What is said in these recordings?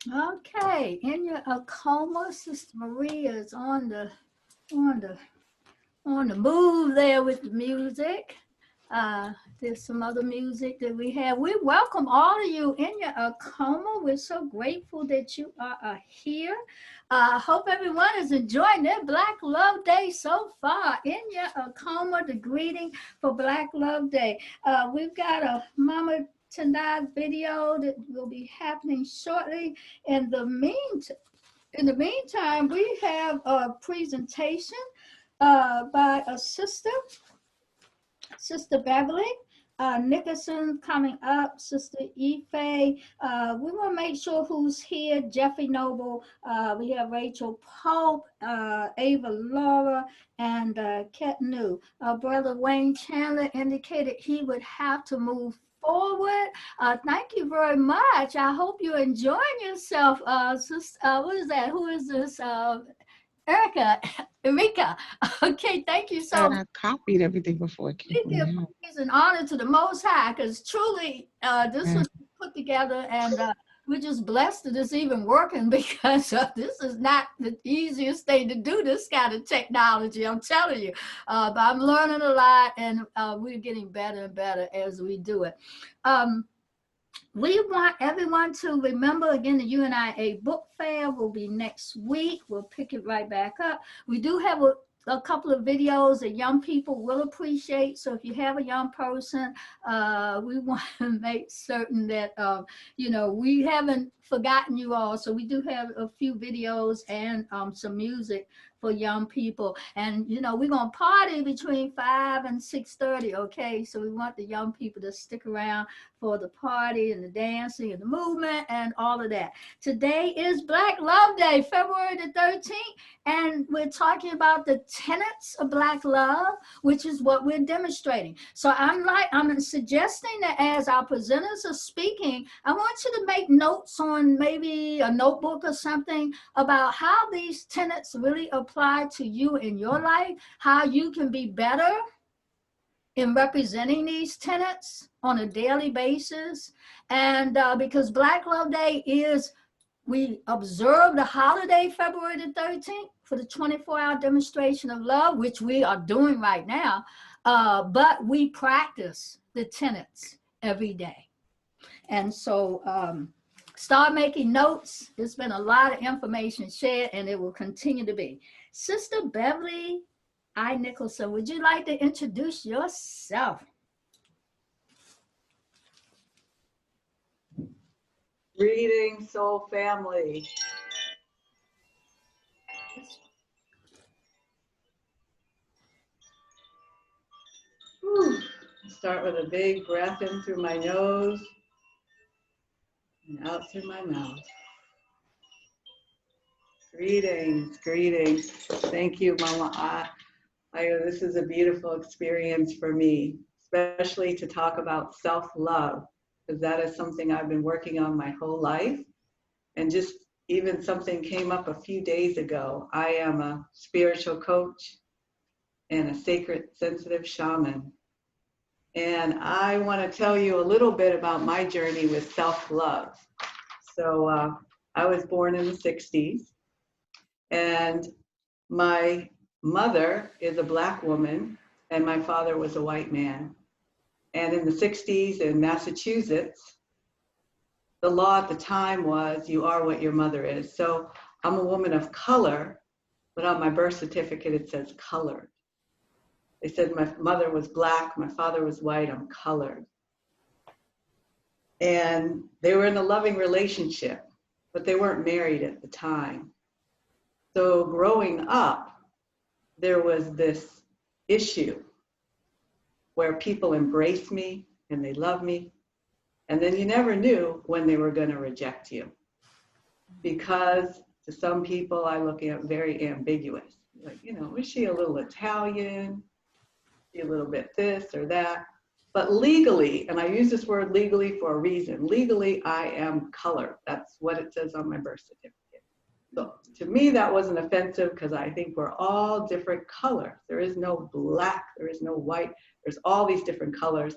Okay, in your coma, Sister Maria is on the on the move there with the music. There's some other music that we have. We welcome all of you in your coma. We're so grateful that you are here. I hope everyone is enjoying their Black Love Day so far. In your coma, the greeting for Black Love Day. We've got a Mama tonight video that will be happening shortly. In the meantime, we have a presentation by a Sister Beverly. Nickerson coming up, Sister Ife. We want to make sure who's here. Jeffrey Noble. We have Rachel Pope, Ava Laura, and Khetnu. Brother Wayne Chandler indicated he would have to move forward. Thank you very much. I hope you're enjoying yourself. What is that? Who is this? Erika. Okay, thank you so And much. I copied everything before it came We from give you. praise and honor to the Most High, because truly this Yeah. was put together, and we're just blessed that it's even working, because this is not the easiest thing to do, this kind of technology, I'm telling you. But I'm learning a lot, and we're getting better and better as we do it. We want everyone to remember again the UNIA book fair will be next week. We'll pick it right back up. We do have a couple of videos that young people will appreciate. So if you have a young person, we want to make certain that, we haven't forgotten you all. So we do have a few videos and some music for young people. And, we're going to party between 5 and 6:30, okay? So we want the young people to stick around for the party and the dancing and the movement and all of that. Today is Black Love Day, February the 13th, and we're talking about the tenets of Black love, which is what we're demonstrating. So I'm suggesting that as our presenters are speaking, I want you to make notes on maybe a notebook or something about how these tenets really apply to you in your life, how you can be better in representing these tenets on a daily basis. And because Black Love Day we observe the holiday February the 13th for the 24-hour demonstration of love, which we are doing right now, but we practice the tenets every day. And so start making notes. There's been a lot of information shared, and it will continue to be. Sister Beverly Nickerson, would you like to introduce yourself? Greetings, soul family. Whew. Start with a big breath in through my nose and out through my mouth. Greetings, greetings. Thank you, Mama Ayo. This is a beautiful experience for me, especially to talk about self-love, because that is something I've been working on my whole life. And just even something came up a few days ago. I am a spiritual coach and a sacred sensitive shaman. And I want to tell you a little bit about my journey with self-love. So I was born in the 60s, and my mother is a Black woman, and my father was a white man. And in the 60s in Massachusetts, the law at the time was you are what your mother is. So I'm a woman of color, but on my birth certificate it says colored. They said my mother was Black, my father was white, I'm colored. And they were in a loving relationship, but they weren't married at the time. So growing up, there was this issue where people embraced me and they loved me, and then you never knew when they were going to reject you. Because to some people, I look at very ambiguous. Like, is she a little Italian? Is she a little bit this or that? But legally, and I use this word legally for a reason, legally I am colored. That's what it says on my birth certificate. So to me, that wasn't offensive, because I think we're all different colors. There is no Black, there is no white, there's all these different colors.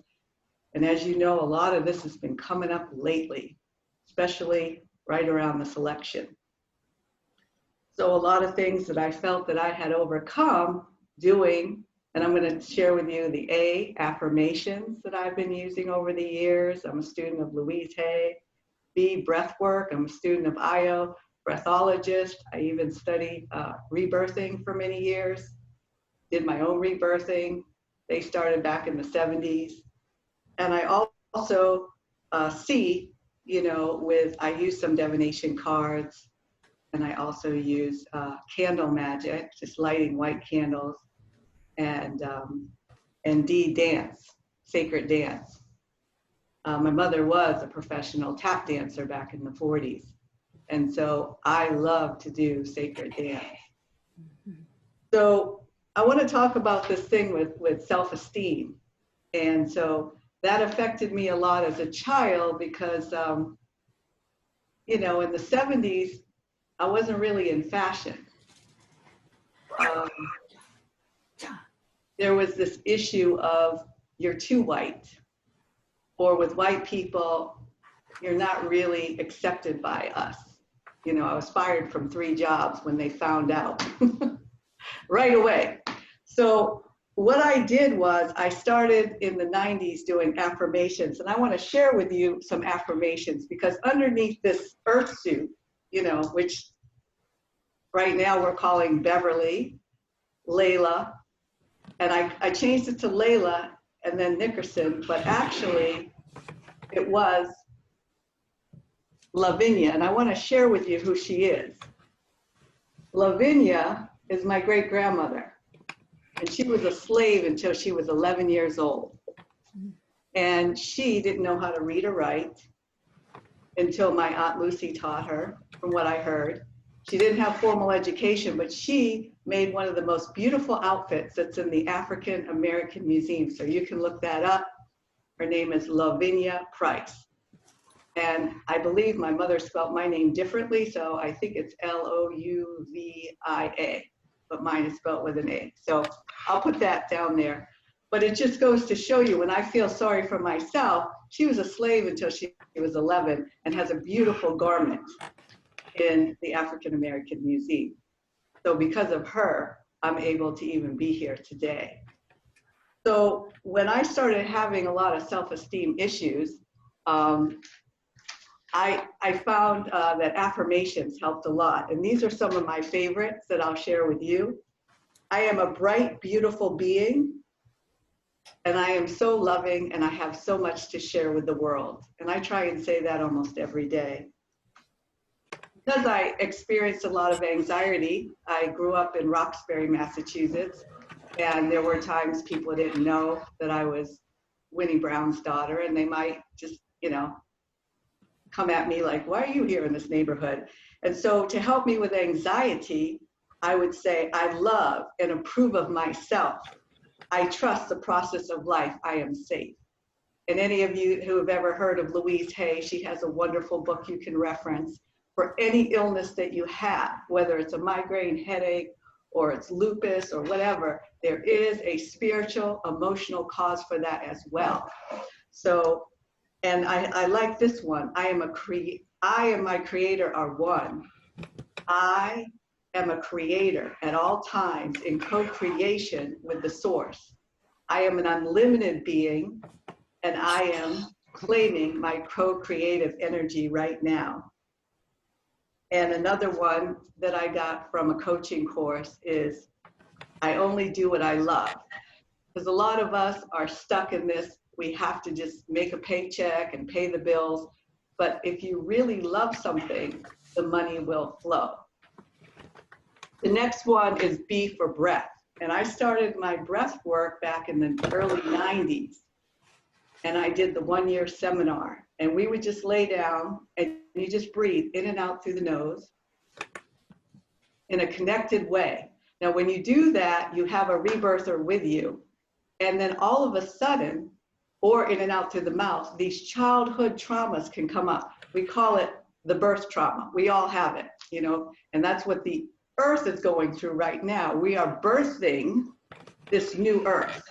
And as you know, a lot of this has been coming up lately, especially right around the selection. So a lot of things that I felt that I had overcome doing, and I'm going to share with you the A, affirmations that I've been using over the years. I'm a student of Louise Hay. B, breath work. I'm a student of Ayo, breathologist. I even studied rebirthing for many years, did my own rebirthing. They started back in the 70s. And I also C, you know, I use some divination cards, and I also use candle magic, just lighting white candles, and D, dance, sacred dance. My mother was a professional tap dancer back in the 40s. And so I love to do sacred dance. So I want to talk about this thing with self-esteem. And so that affected me a lot as a child because, you know, in the 70s, I wasn't really in fashion. There was this issue of you're too white, or with white people, you're not really accepted by us. You know, I was fired from 3 jobs when they found out right away. So what I did was I started in the 90s doing affirmations, and I want to share with you some affirmations because underneath this earth suit, you know, which right now we're calling Beverly, Layla, and I changed it to Layla and then Nickerson, but actually it was Lavinia, and I want to share with you who she is. Lavinia is my great-grandmother, and she was a slave until she was 11 years old. And she didn't know how to read or write until my Aunt Lucy taught her, from what I heard. She didn't have formal education, but she made one of the most beautiful outfits that's in the African American Museum. So you can look that up. Her name is Lavinia Price. And I believe my mother spelled my name differently, so I think it's Louvia, but mine is spelled with an A. So I'll put that down there. But it just goes to show you, when I feel sorry for myself, she was a slave until she was 11 and has a beautiful garment in the African American Museum. So because of her, I'm able to even be here today. So when I started having a lot of self-esteem issues, I found that affirmations helped a lot. And these are some of my favorites that I'll share with you. I am a bright, beautiful being, and I am so loving, and I have so much to share with the world. And I try and say that almost every day. Because I experienced a lot of anxiety, I grew up in Roxbury, Massachusetts, and there were times people didn't know that I was Winnie Brown's daughter, and they might just, you know, come at me like, why are you here in this neighborhood? And so to help me with anxiety, I would say, I love and approve of myself. I trust the process of life. I am safe. And any of you who have ever heard of Louise Hay, she has a wonderful book you can reference for any illness that you have, whether it's a migraine headache or it's lupus or whatever, there is a spiritual, emotional cause for that as well. So, and I like this one. I and my creator are one. I am a creator at all times in co-creation with the source. I am an unlimited being, and I am claiming my co-creative energy right now. And another one that I got from a coaching course is, I only do what I love. Because a lot of us are stuck in this, we have to just make a paycheck and pay the bills. But if you really love something, the money will flow. The next one is B for breath. And I started my breath work back in the early 90s. And I did the 1-year seminar. And we would just lay down and you just breathe in and out through the nose in a connected way. Now, when you do that, you have a rebirther with you. And then all of a sudden, or in and out through the mouth, these childhood traumas can come up. We call it the birth trauma. We all have it, you know, and that's what the earth is going through right now. We are birthing this new earth,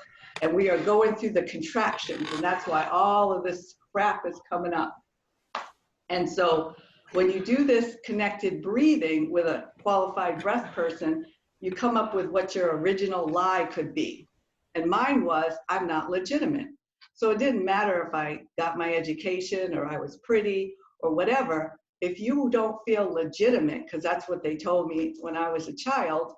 and we are going through the contractions, and that's why all of this crap is coming up. And so When you do this connected breathing with a qualified breath person, you come up with what your original lie could be. And mine was, I'm not legitimate. So it didn't matter if I got my education or I was pretty or whatever. If you don't feel legitimate, because that's what they told me when I was a child,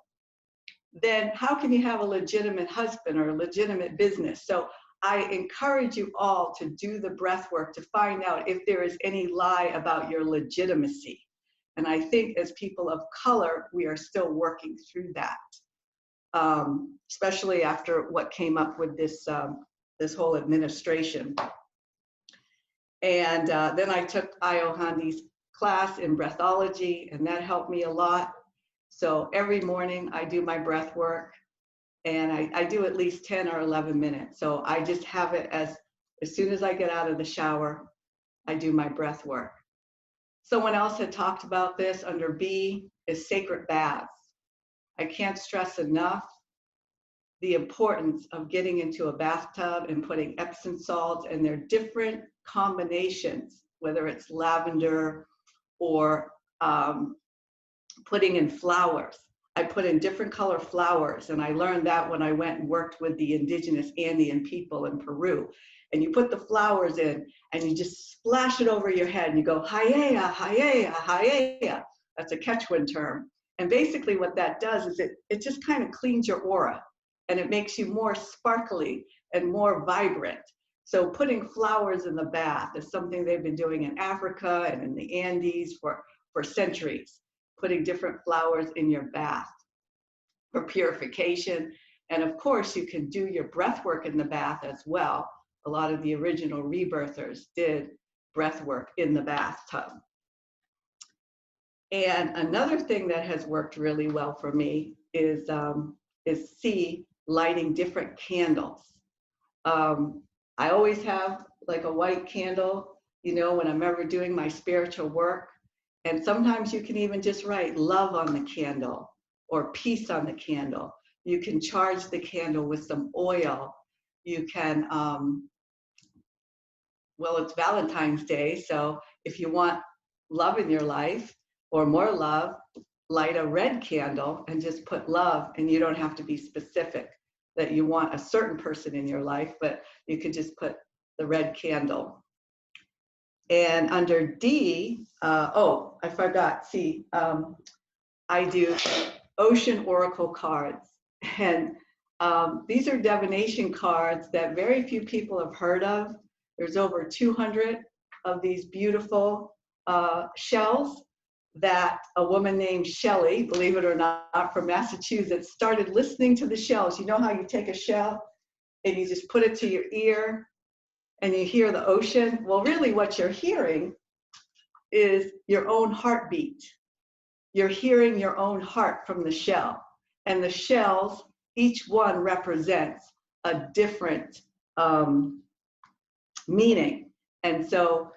then how can you have a legitimate husband or a legitimate business? So I encourage you all to do the breath work to find out if there is any lie about your legitimacy. And I think as people of color, we are still working through that, especially after what came up with this, this whole administration. And then I took Ayo Handy's class in breathology, and that helped me a lot. So every morning I do my breath work, and I do at least 10 or 11 minutes. So I just have it as soon as I get out of the shower, I do my breath work. Someone else had talked about this under B is sacred baths. I can't stress enough the importance of getting into a bathtub and putting Epsom salts, and their different combinations, whether it's lavender or putting in flowers. I put in different color flowers, and I learned that when I went and worked with the indigenous Andean people in Peru. And you put the flowers in and you just splash it over your head and you go, Hayea, Hayea, Hayea. That's a Quechuan term. And basically what that does is it just kind of cleans your aura, and it makes you more sparkly and more vibrant. So putting flowers in the bath is something they've been doing in Africa and in the Andes for centuries, putting different flowers in your bath for purification. And of course, you can do your breath work in the bath as well. A lot of the original rebirthers did breath work in the bathtub. And another thing that has worked really well for me is C, lighting different candles. I always have like a white candle, you know, when I'm ever doing my spiritual work. And sometimes you can even just write love on the candle or peace on the candle. You can charge the candle with some oil. You can, well, it's Valentine's Day, so if you want love in your life or more love, light a red candle and just put love, and you don't have to be specific that you want a certain person in your life, but you could just put the red candle. And under D, oh, I forgot, C, I do ocean oracle cards. And these are divination cards that very few people have heard of. There's over 200 of these beautiful shells that a woman named Shelley, believe it or not, from Massachusetts, started listening to the shells. You know how you take a shell and you just put it to your ear and you hear the ocean? Well, really what you're hearing is your own heartbeat. You're hearing your own heart from the shell. And the shells, each one represents a different meaning. And so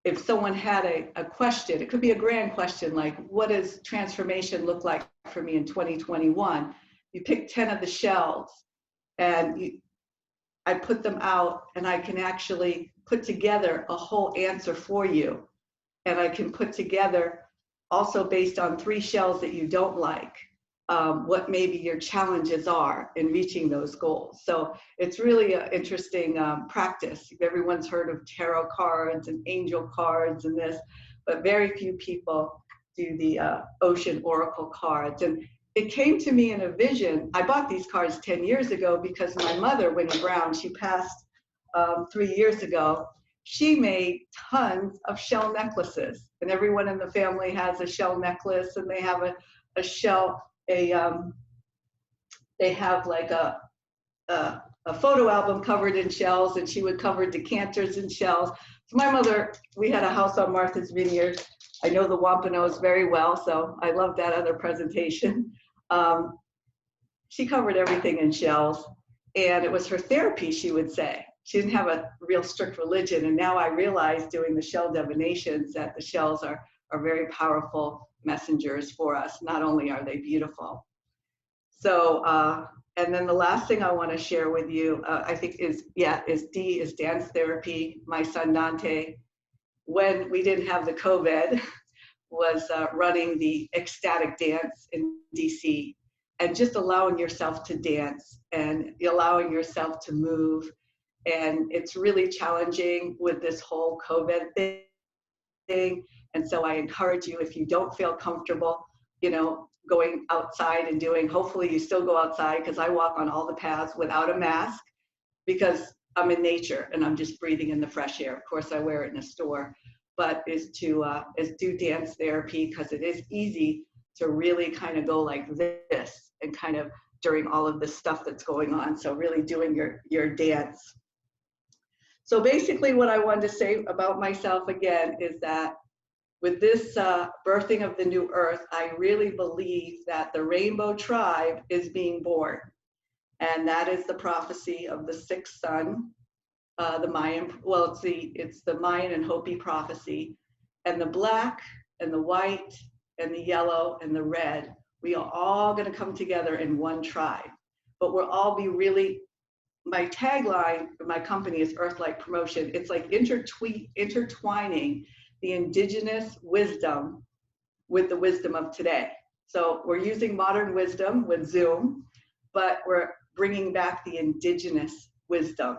if someone had a question, it could be a grand question like, what does transformation look like for me in 2021? You pick 10 of the shells and I put them out, and I can actually put together a whole answer for you. And I can put together also based on 3 shells that you don't like, what maybe your challenges are in reaching those goals. So it's really an interesting practice. Everyone's heard of tarot cards and angel cards and this, but very few people do the ocean oracle cards. And it came to me in a vision. I bought these cards 10 years ago because my mother, Winnie Brown, she passed 3 years ago. She made tons of shell necklaces, and everyone in the family has a shell necklace, and they have a shell, they have like a photo album covered in shells, and she would cover decanters in shells. So my mother, we had a house on Martha's Vineyard. I know the Wampanoags very well, so I love that other presentation. She covered everything in shells, and it was her therapy, she would say. She didn't have a real strict religion, and now I realize doing the shell divinations that the shells are very powerful messengers for us. Not only are they beautiful. So, and then the last thing I want to share with you, I think is D, is dance therapy. My son Dante, when we didn't have the COVID, was running the ecstatic dance in DC, and just allowing yourself to dance and allowing yourself to move. And it's really challenging with this whole COVID thing. And so I encourage you, if you don't feel comfortable, going outside and doing, hopefully you still go outside, because I walk on all the paths without a mask because I'm in nature and I'm just breathing in the fresh air. Of course, I wear it in a store, but is do dance therapy, because it is easy to really kind of go like this and kind of during all of this stuff that's going on. So really doing your dance. So basically what I wanted to say about myself again is that with this birthing of the new earth, I really believe that the rainbow tribe is being born. And that is the prophecy of the sixth sun, the Mayan, well, it's the Mayan and Hopi prophecy. And the black and the white and the yellow and the red, we are all gonna come together in one tribe. But we'll all be really, my tagline for my company is Earthlight Promotion. It's like intertwining the indigenous wisdom with the wisdom of today. So we're using modern wisdom with Zoom, but we're bringing back the indigenous wisdom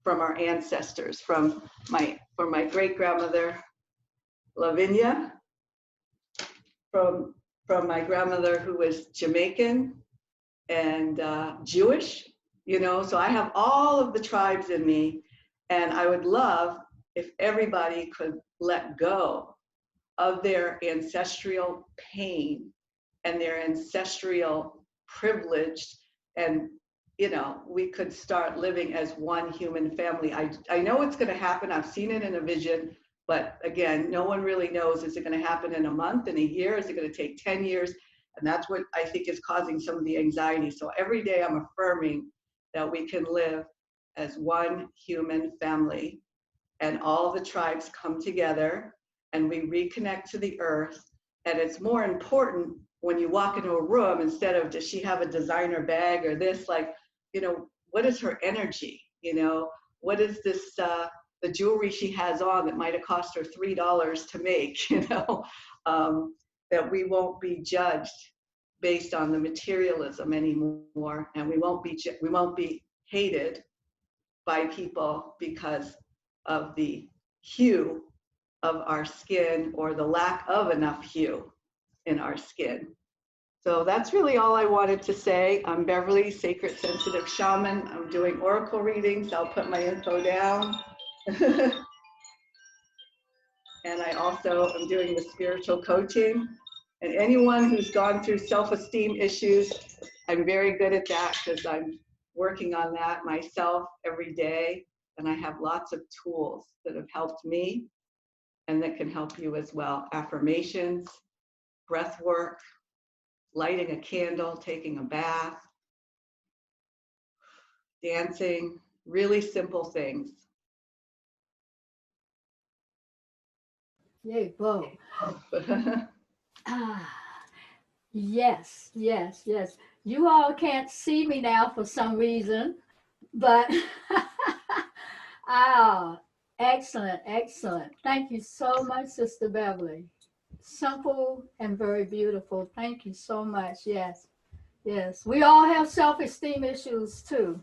from our ancestors, from my great-grandmother Lavinia, from my grandmother who was Jamaican and Jewish, so I have all of the tribes in me, and I would love if everybody could let go of their ancestral pain and their ancestral privilege, and we could start living as one human family. I know it's going to happen. I've seen it in a vision, but again, no one really knows. Is it going to happen in a month, in a year? Is it going to take 10 years? And that's what I think is causing some of the anxiety. So every day I'm affirming that we can live as one human family, and all the tribes come together and we reconnect to the earth. And it's more important when you walk into a room, instead of does she have a designer bag or this, like, what is her energy? What is this, the jewelry she has on that might have cost her $3 to make, that we won't be judged based on the materialism anymore. And we won't be hated by people because of the hue of our skin or the lack of enough hue in our skin. So that's really all I wanted to say. I'm Beverly, Sacred Sensitive Shaman. I'm doing oracle readings. I'll put my info down. And I also am doing the spiritual coaching. And anyone who's gone through self-esteem issues, I'm very good at that because I'm working on that myself every day. And I have lots of tools that have helped me and that can help you as well. Affirmations, breath work, lighting a candle, taking a bath, dancing, really simple things. Yay, Bo. Yes. You all can't see me now for some reason, but excellent. Thank you so much, Sister Beverly. Simple and very beautiful. Thank you so much. Yes. We all have self-esteem issues too.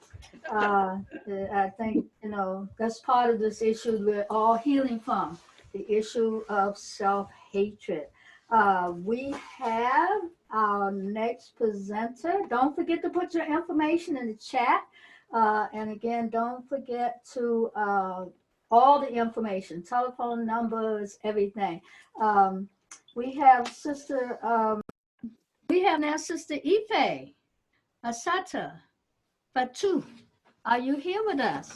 I think, that's part of this issue we're all healing from, the issue of self-hatred. We have our next presenter. Don't forget to put your information in the chat. And again, don't forget to all the information, telephone numbers, everything. We have now Sister Ife Asata Fatu. Are you here with us?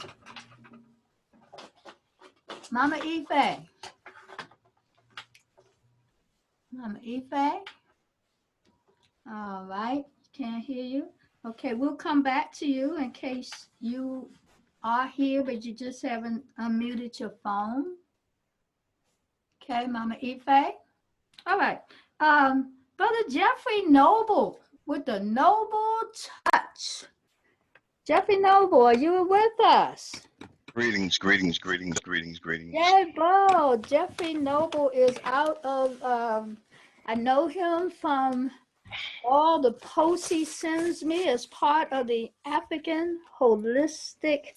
Mama Ife. All right, can't hear you. Okay, we'll come back to you in case you are here, but you just haven't unmuted your phone. Okay, Mama Ife. All right. Brother Jeffrey Noble with the Noble Touch. Jeffrey Noble, are you with us? Greetings, greetings, greetings, greetings, greetings. Yay, bro. Jeffrey Noble is out of, I know him from all the posts he sends me as part of the African Holistic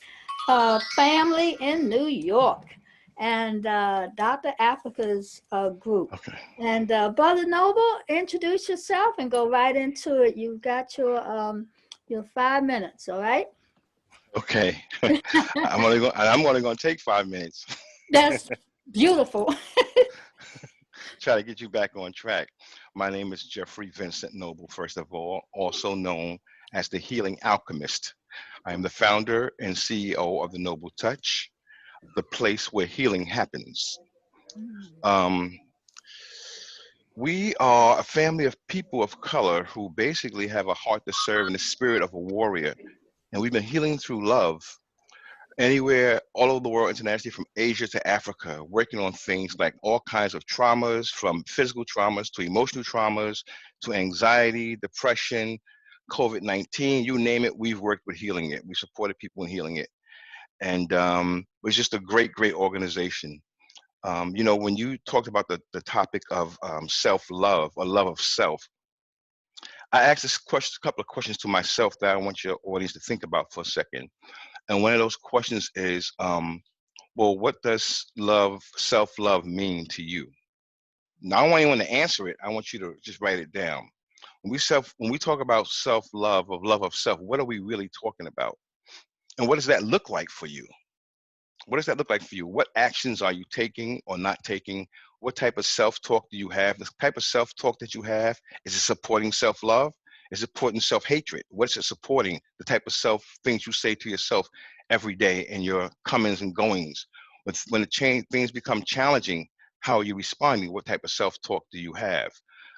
Family in New York and Dr. Africa's group. Okay. And Brother Noble, introduce yourself and go right into it. You've got your 5 minutes, all right? Okay. I'm only going to take 5 minutes. That's beautiful. Try to get you back on track. My name is Jeffrey Vincent Noble, first of all, also known as the Healing Alchemist. I am the founder and CEO of the Noble Touch, the place where healing happens. Um, we are a family of people of color who basically have a heart to serve and the spirit of a warrior. And we've been healing through love anywhere all over the world internationally, from Asia to Africa, working on things like all kinds of traumas, from physical traumas to emotional traumas to anxiety, depression, COVID-19, you name it, we've worked with healing it. We supported people in healing it. And it was just a great, great organization. When you talked about the topic of self-love or love of self, I asked this question, a couple of questions to myself that I want your audience to think about for a second. And one of those questions is, well, what does self-love mean to you? Now, I don't want anyone to answer it. I want you to just write it down. When we talk about self-love, of love of self, what are we really talking about? And what does that look like for you? What does that look like for you? What actions are you taking or not taking? What type of self-talk do you have? The type of self-talk that you have, is it supporting self-love? Is it supporting self-hatred? What's it supporting? The type of self things you say to yourself every day in your comings and goings. When things become challenging, how are you responding? What type of self-talk do you have?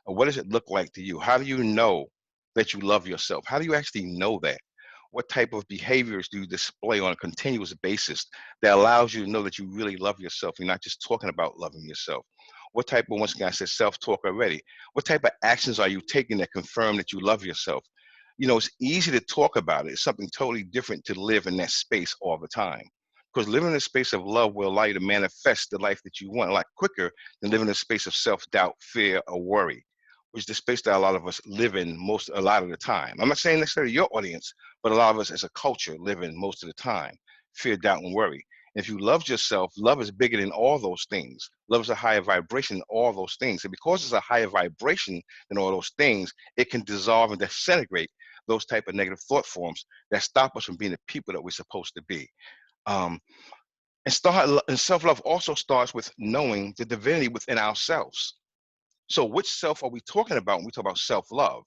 What does it look like to you? How do you know that you love yourself? How do you actually know that? What type of behaviors do you display on a continuous basis that allows you to know that you really love yourself? You're not just talking about loving yourself. What type of, once again, I said self-talk already. What type of actions are you taking that confirm that you love yourself? It's easy to talk about it. It's something totally different to live in that space all the time. Because living in a space of love will allow you to manifest the life that you want a lot quicker than living in a space of self-doubt, fear, or worry, which is the space that a lot of us live in a lot of the time. I'm not saying necessarily your audience, but a lot of us as a culture live in most of the time. Fear, doubt, and worry. If you love yourself, love is bigger than all those things. Love is a higher vibration than all those things. And because it's a higher vibration than all those things, it can dissolve and disintegrate those type of negative thought forms that stop us from being the people that we're supposed to be. Um, and self-love also starts with knowing the divinity within ourselves. So which self are we talking about when we talk about self-love?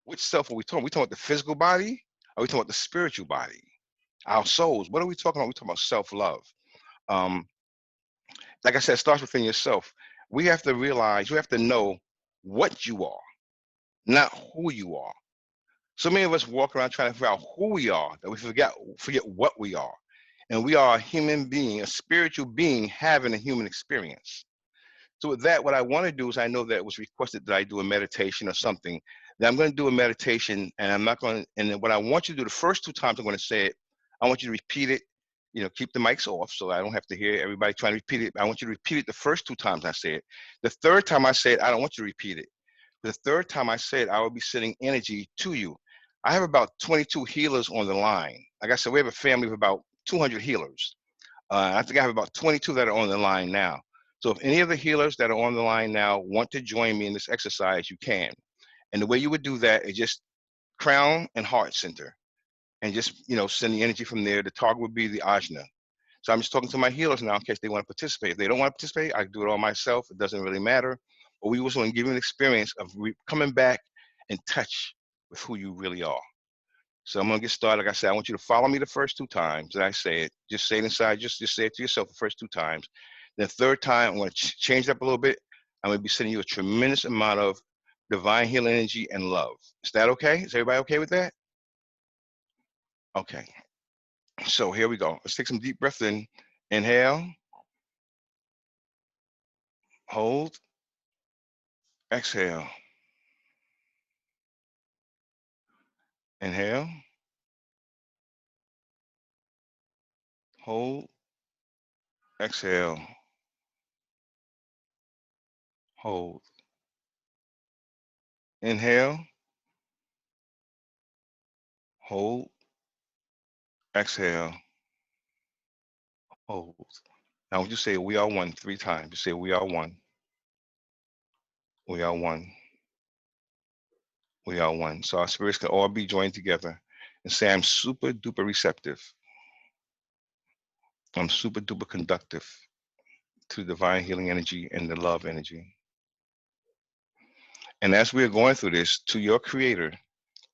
Which self are we talking? Are we talking about the physical body? Are we talking about the spiritual body? Our souls? What are we talking about? We're talking about self-love. Um, like I said, it starts within yourself. We have to realize, you have to know what you are, not who you are. So many of us walk around trying to figure out who we are, that we forget what we are. And we are a human being, a spiritual being having a human experience. So with that, what I want to do is, I know that it was requested that I do a meditation or something. That I'm going to do a meditation, and I'm not going to, and what I want you to do the first two times I'm going to say it, I want you to repeat it, keep the mics off so I don't have to hear everybody trying to repeat it. I want you to repeat it the first two times I say it. The third time I say it, I don't want you to repeat it. The third time I say it, I will be sending energy to you. I have about 22 healers on the line. Like I said, we have a family of about 200 healers. I think I have about 22 that are on the line now. So if any of the healers that are on the line now want to join me in this exercise, you can. And the way you would do that is just crown and heart center, and just send the energy from there. The target would be the ajna. So I'm just talking to my healers now in case they want to participate. If they don't want to participate, I can do it all myself. It doesn't really matter. But we also want to give you an experience of coming back in touch with who you really are. So I'm gonna get started. Like I said, I want you to follow me the first two times that I say it. Just say it inside. Just say it to yourself the first two times. The third time, I'm gonna change it up a little bit. I'm gonna be sending you a tremendous amount of divine healing energy and love. Is that okay? Is everybody okay with that? Okay. So here we go. Let's take some deep breaths in. Inhale, hold, exhale. Inhale, Hold. Exhale. Hold. Inhale. Hold. Exhale. Hold. Now, when you say we are one 3 times, you say we are one. We are one. We are one. So our spirits can all be joined together and say, I'm super duper receptive. I'm super duper conductive to the divine healing energy and the love energy. And as we're going through this, to your creator,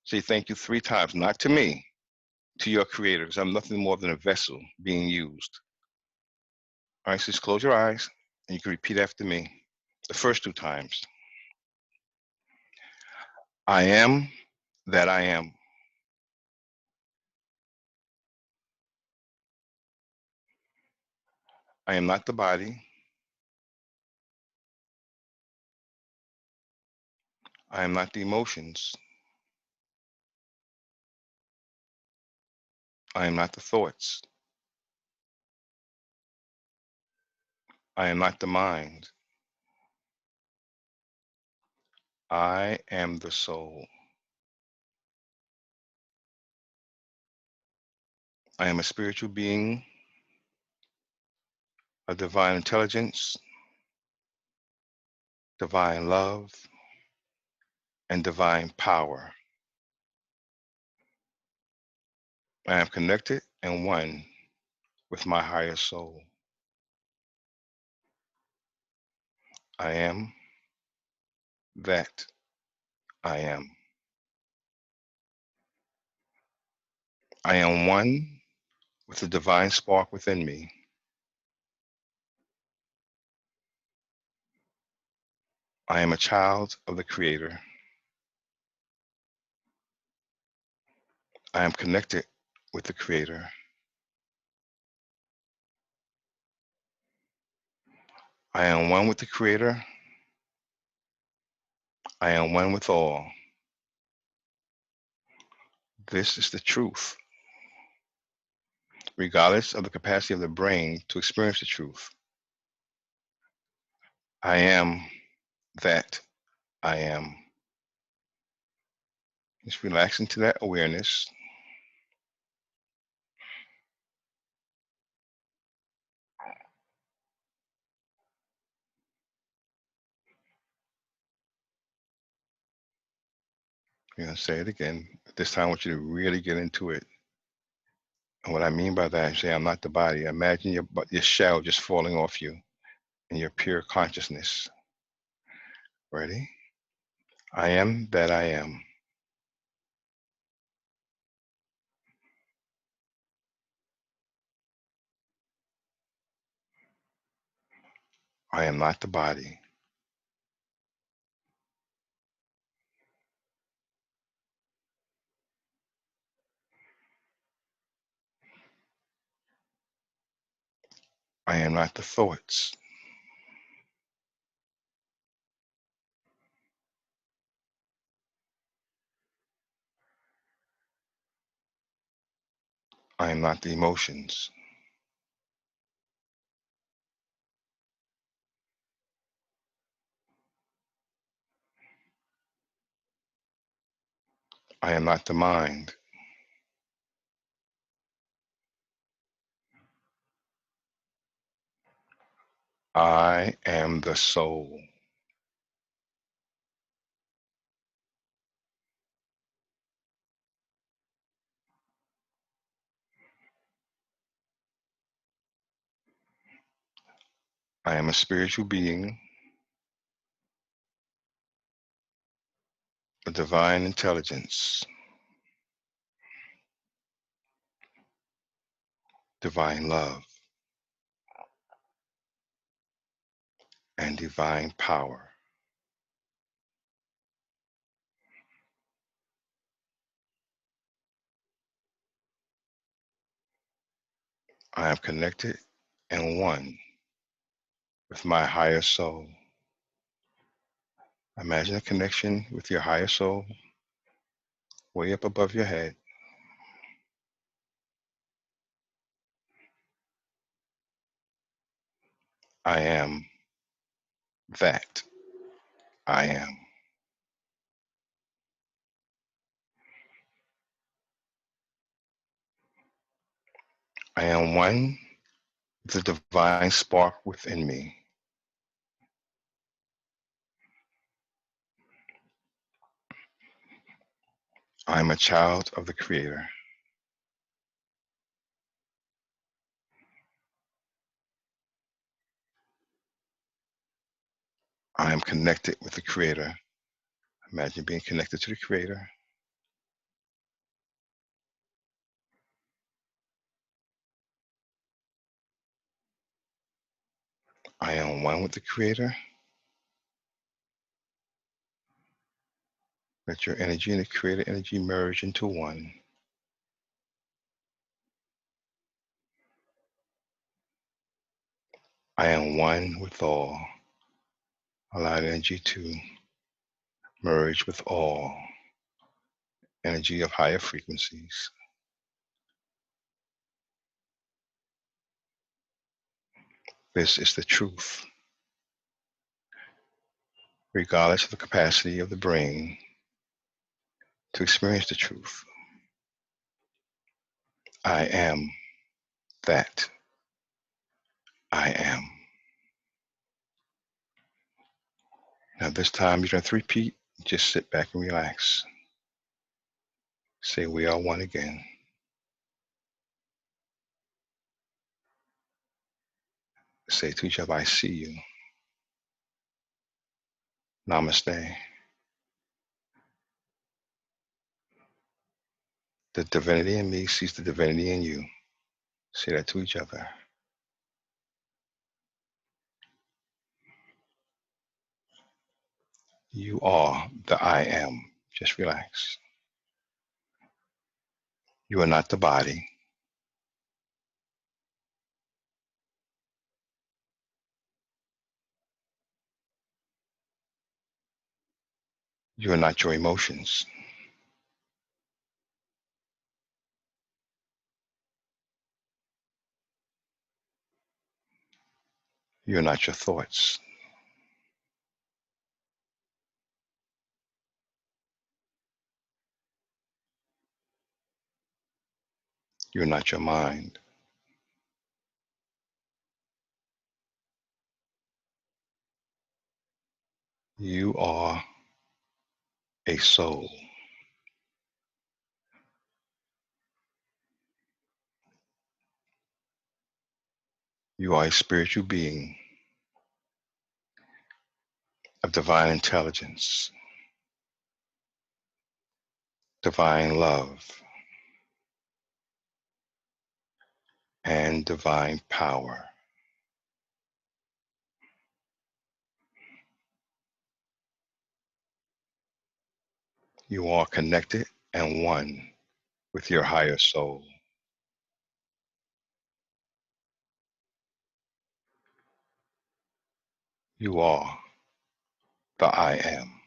say thank you 3 times, not to me, to your creator, because I'm nothing more than a vessel being used. All right, so just close your eyes and you can repeat after me the first 2 times. I am that I am. I am not the body. I am not the emotions. I am not the thoughts. I am not the mind. I am the soul. I am a spiritual being, a divine intelligence, divine love, and divine power. I am connected and one with my higher soul. I am that I am. I am one with the divine spark within me. I am a child of the Creator. I am connected with the Creator. I am one with the Creator. I am one with all. This is the truth, regardless of the capacity of the brain to experience the truth. I am that I am. Just relax into that awareness. You're going to say it again. This time I want you to really get into it. And what I mean by that is say, I'm not the body. Imagine your shell just falling off you in your pure consciousness. Ready? I am that I am. I am not the body. I am not the thoughts. I am not the emotions. I am not the mind. I am the soul. I am a spiritual being, a divine intelligence, divine love, and divine power. I am connected and one with my higher soul. Imagine a connection with your higher soul way up above your head. I am that I am. I am one with the divine spark within me. I am a child of the Creator. I am connected with the Creator. Imagine being connected to the Creator. I am one with the Creator. Let your energy and the Creator energy merge into one. I am one with all. Allow the energy to merge with all. Energy of higher frequencies. This is the truth. Regardless of the capacity of the brain to experience the truth, I am that I am. Now this time you don't have to repeat, just sit back and relax. Say we are one again. Say to each other, I see you. Namaste. The divinity in me sees the divinity in you. Say that to each other. You are the I am. Just relax. You are not the body. You are not your emotions. You are not your thoughts. You are not your mind. You are a soul. You are a spiritual being of divine intelligence, divine love, and divine power. You are connected and one with your higher soul. You are the I am.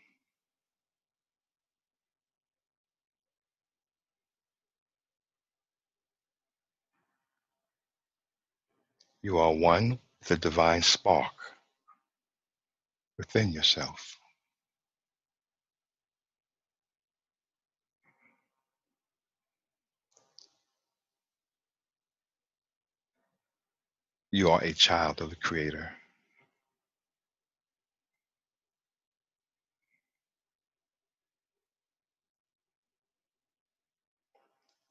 You are one with the divine spark within yourself. You are a child of the Creator.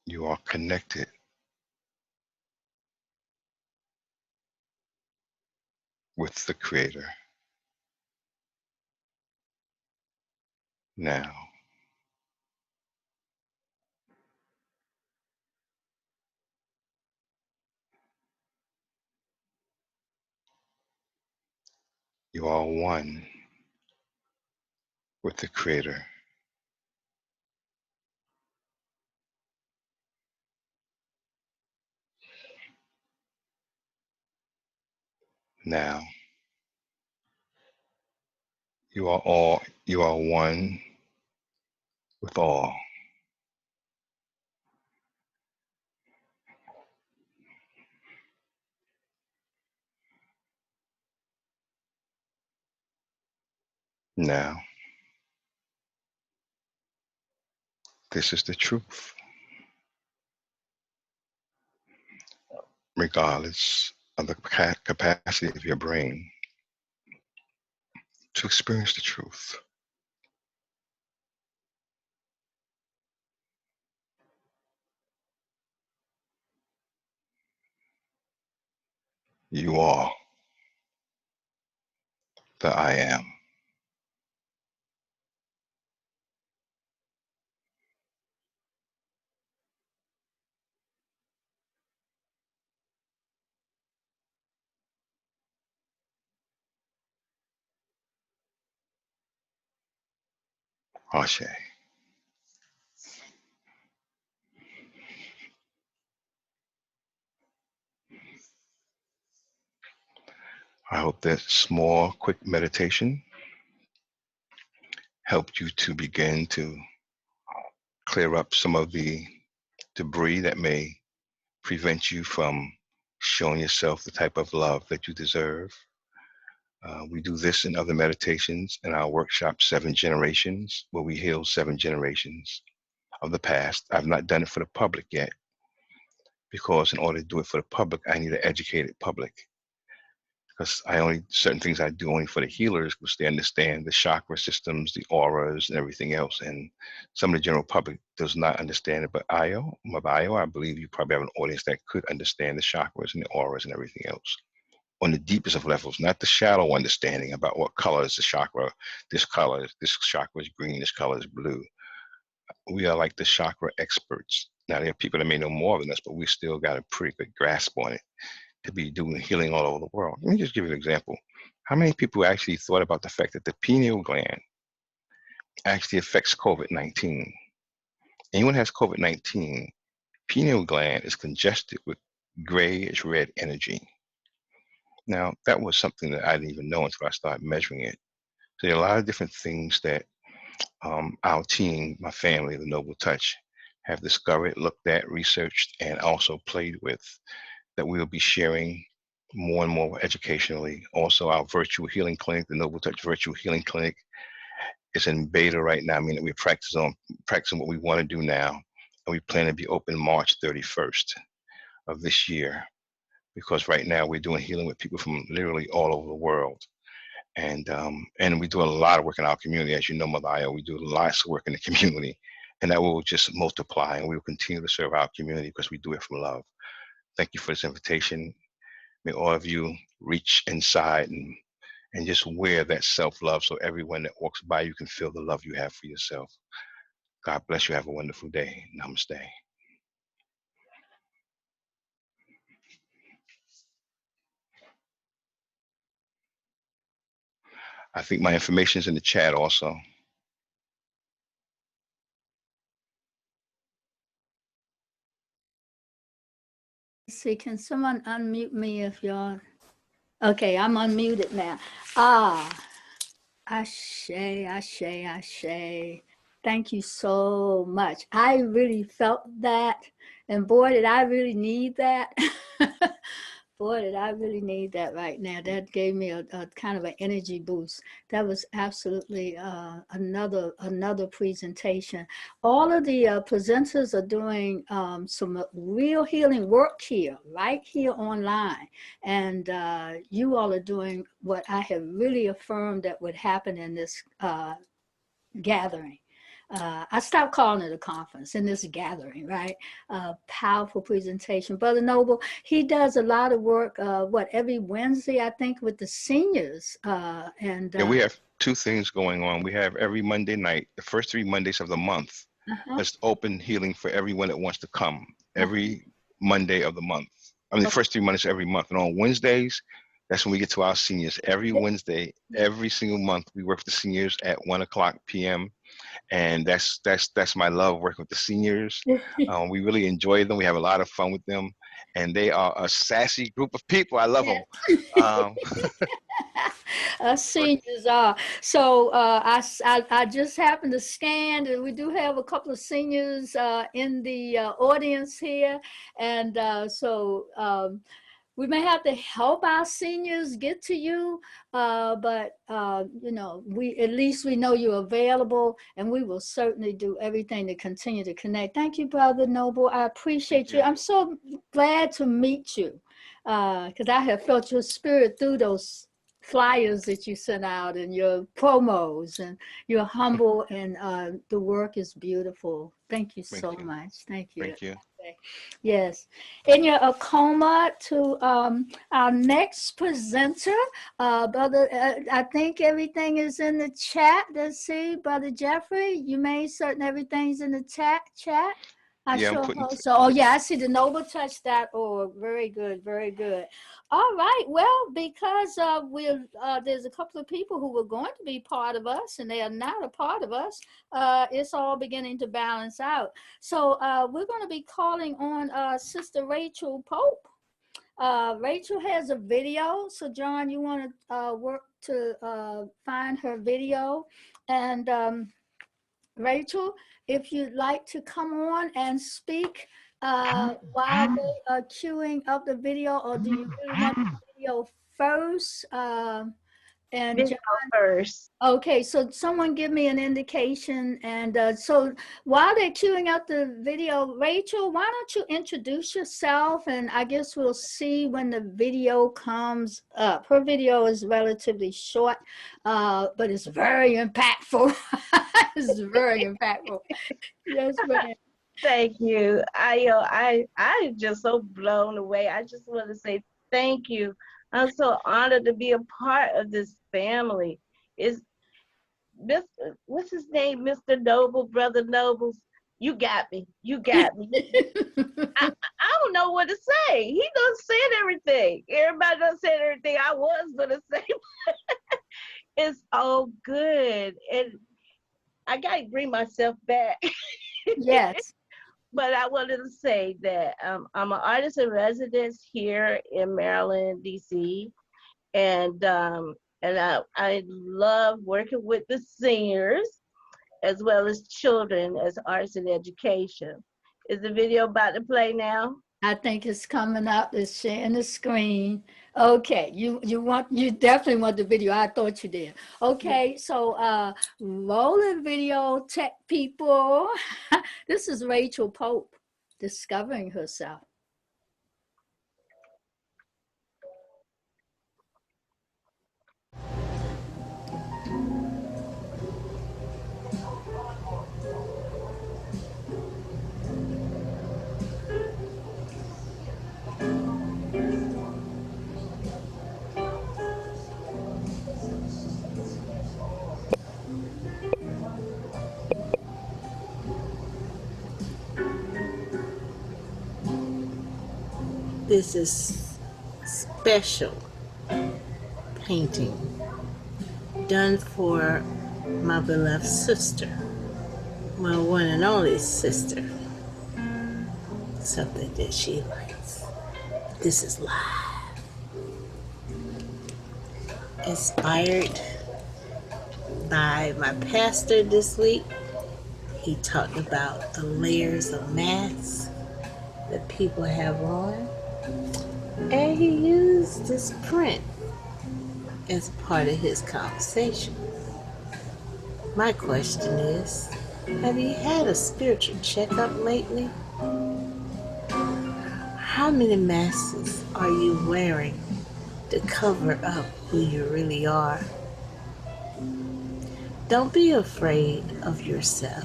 You are connected with the Creator. Now, you are one with the Creator. Now, you are one with all. Now, this is the truth, regardless of the capacity of your brain to experience the truth. You are the I am. Ashe. I hope that small, quick meditation helped you to begin to clear up some of the debris that may prevent you from showing yourself the type of love that you deserve. We do this in other meditations in our workshop, 7 Generations, where we heal 7 generations of the past. I've not done it for the public yet, because in order to do it for the public, I need an educated public. Because certain things I do only for the healers, because they understand the chakra systems, the auras, and everything else. And some of the general public does not understand it. But Ayo, Mama Ayo, I believe you probably have an audience that could understand the chakras and the auras and everything else on the deepest of levels, not the shallow understanding about what color is the chakra. This chakra is green, this color is blue. We are like the chakra experts. Now, there are people that may know more than us, but we still got a pretty good grasp on it to be doing healing all over the world. Let me just give you an example. How many people actually thought about the fact that the pineal gland actually affects COVID-19? Anyone has COVID-19, pineal gland is congested with grayish red energy. Now, that was something that I didn't even know until I started measuring it. So there are a lot of different things that our team, my family, the Noble Touch, have discovered, looked at, researched, and also played with, that we will be sharing more and more educationally. Also, our virtual healing clinic, the Noble Touch Virtual Healing Clinic, is in beta right now, meaning we're practicing what we want to do now. And we plan to be open March 31st of this year, because right now we're doing healing with people from literally all over the world. And we do a lot of work in our community. As you know, Mother Ayo, we do lots of work in the community, and that will just multiply, and we will continue to serve our community because we do it from love. Thank you for this invitation. May all of you reach inside and just wear that self-love, so everyone that walks by you can feel the love you have for yourself. God bless you. Have a wonderful day. Namaste. I think my information is in the chat also. Let's see, can someone unmute me if you're... Okay, I'm unmuted now. Ashe, ashe, ashe. Thank you so much. I really felt that. And boy, did I really need that. Boy, did I really need that right now. That gave me a kind of an energy boost. That was absolutely another presentation. All of the presenters are doing some real healing work here, right here online. And you all are doing what I have really affirmed that would happen in this gathering. I stopped calling it a conference, in this gathering, right? Powerful presentation. Brother Noble, he does a lot of work, every Wednesday, I think, with the seniors. Yeah, we have 2 things going on. We have every Monday night, the first 3 Mondays of the month, it's open healing for everyone that wants to come. Every Monday of the month. I mean, the first 3 Mondays every month. And on Wednesdays, that's when we get to our seniors. Every Wednesday, every single month, we work with the seniors at 1:00 p.m. And that's my love, working with the seniors. We really enjoy them. We have a lot of fun with them, and they are a sassy group of people. I love them. Seniors are. So I just happened to scan, and we do have a couple of seniors in the audience here. And we may have to help our seniors get to you, but you know, at least we know you're available, and we will certainly do everything to continue to connect. Thank you, Brother Noble. I appreciate you. I'm so glad to meet you, because I have felt your spirit through those flyers that you sent out and your promos, and you're humble, and the work is beautiful. Thank you so much. Thank you. Thank you. Yes. In your Akoma to our next presenter, Brother, I think everything is in the chat. Let's see, Brother Jeffrey, you made certain everything's in the chat. I Yeah, I'm sure putting. hope so. Oh yeah, I see the nobletouch.org. Very good, very good. All right. Well, because there's a couple of people who were going to be part of us, and they are not a part of us. It's all beginning to balance out. So we're going to be calling on Sister Rachel Pope. Rachel has a video. So John, you want to work to find her video, and Rachel, if you'd like to come on and speak while they are queuing up the video, or do you really want the video first? And Video John, first. okay, so someone give me an indication. And so while they're queuing up the video, Rachel, why don't you introduce yourself? And I guess we'll see when the video comes up. Her video is relatively short, but it's very impactful. It's very impactful. Yes, ma'am. Thank you. I'm just so blown away. I just want to say thank you. I'm so honored to be a part of this family. Is what's his name? Mr. Noble, Brother Nobles. You got me. You got me. I don't know what to say. He done said everything. Everybody done said everything I was gonna say. It's all good. And I gotta bring myself back. Yes. But I wanted to say that I'm an artist in residence here in Maryland, DC, and I love working with the seniors as well as children as arts and education. Is the video about to play now? I think it's coming up. It's sharing the screen. Okay, you definitely want the video. I thought you did. Okay, so rolling video, tech people. This is Rachel Pope discovering herself. This is special painting done for my beloved sister, my one and only sister. Something that she likes. This is live. Inspired by my pastor this week. He talked about the layers of masks that people have on. And he used this print as part of his conversation. My question is, have you had a spiritual checkup lately? How many masks are you wearing to cover up who you really are? Don't be afraid of yourself.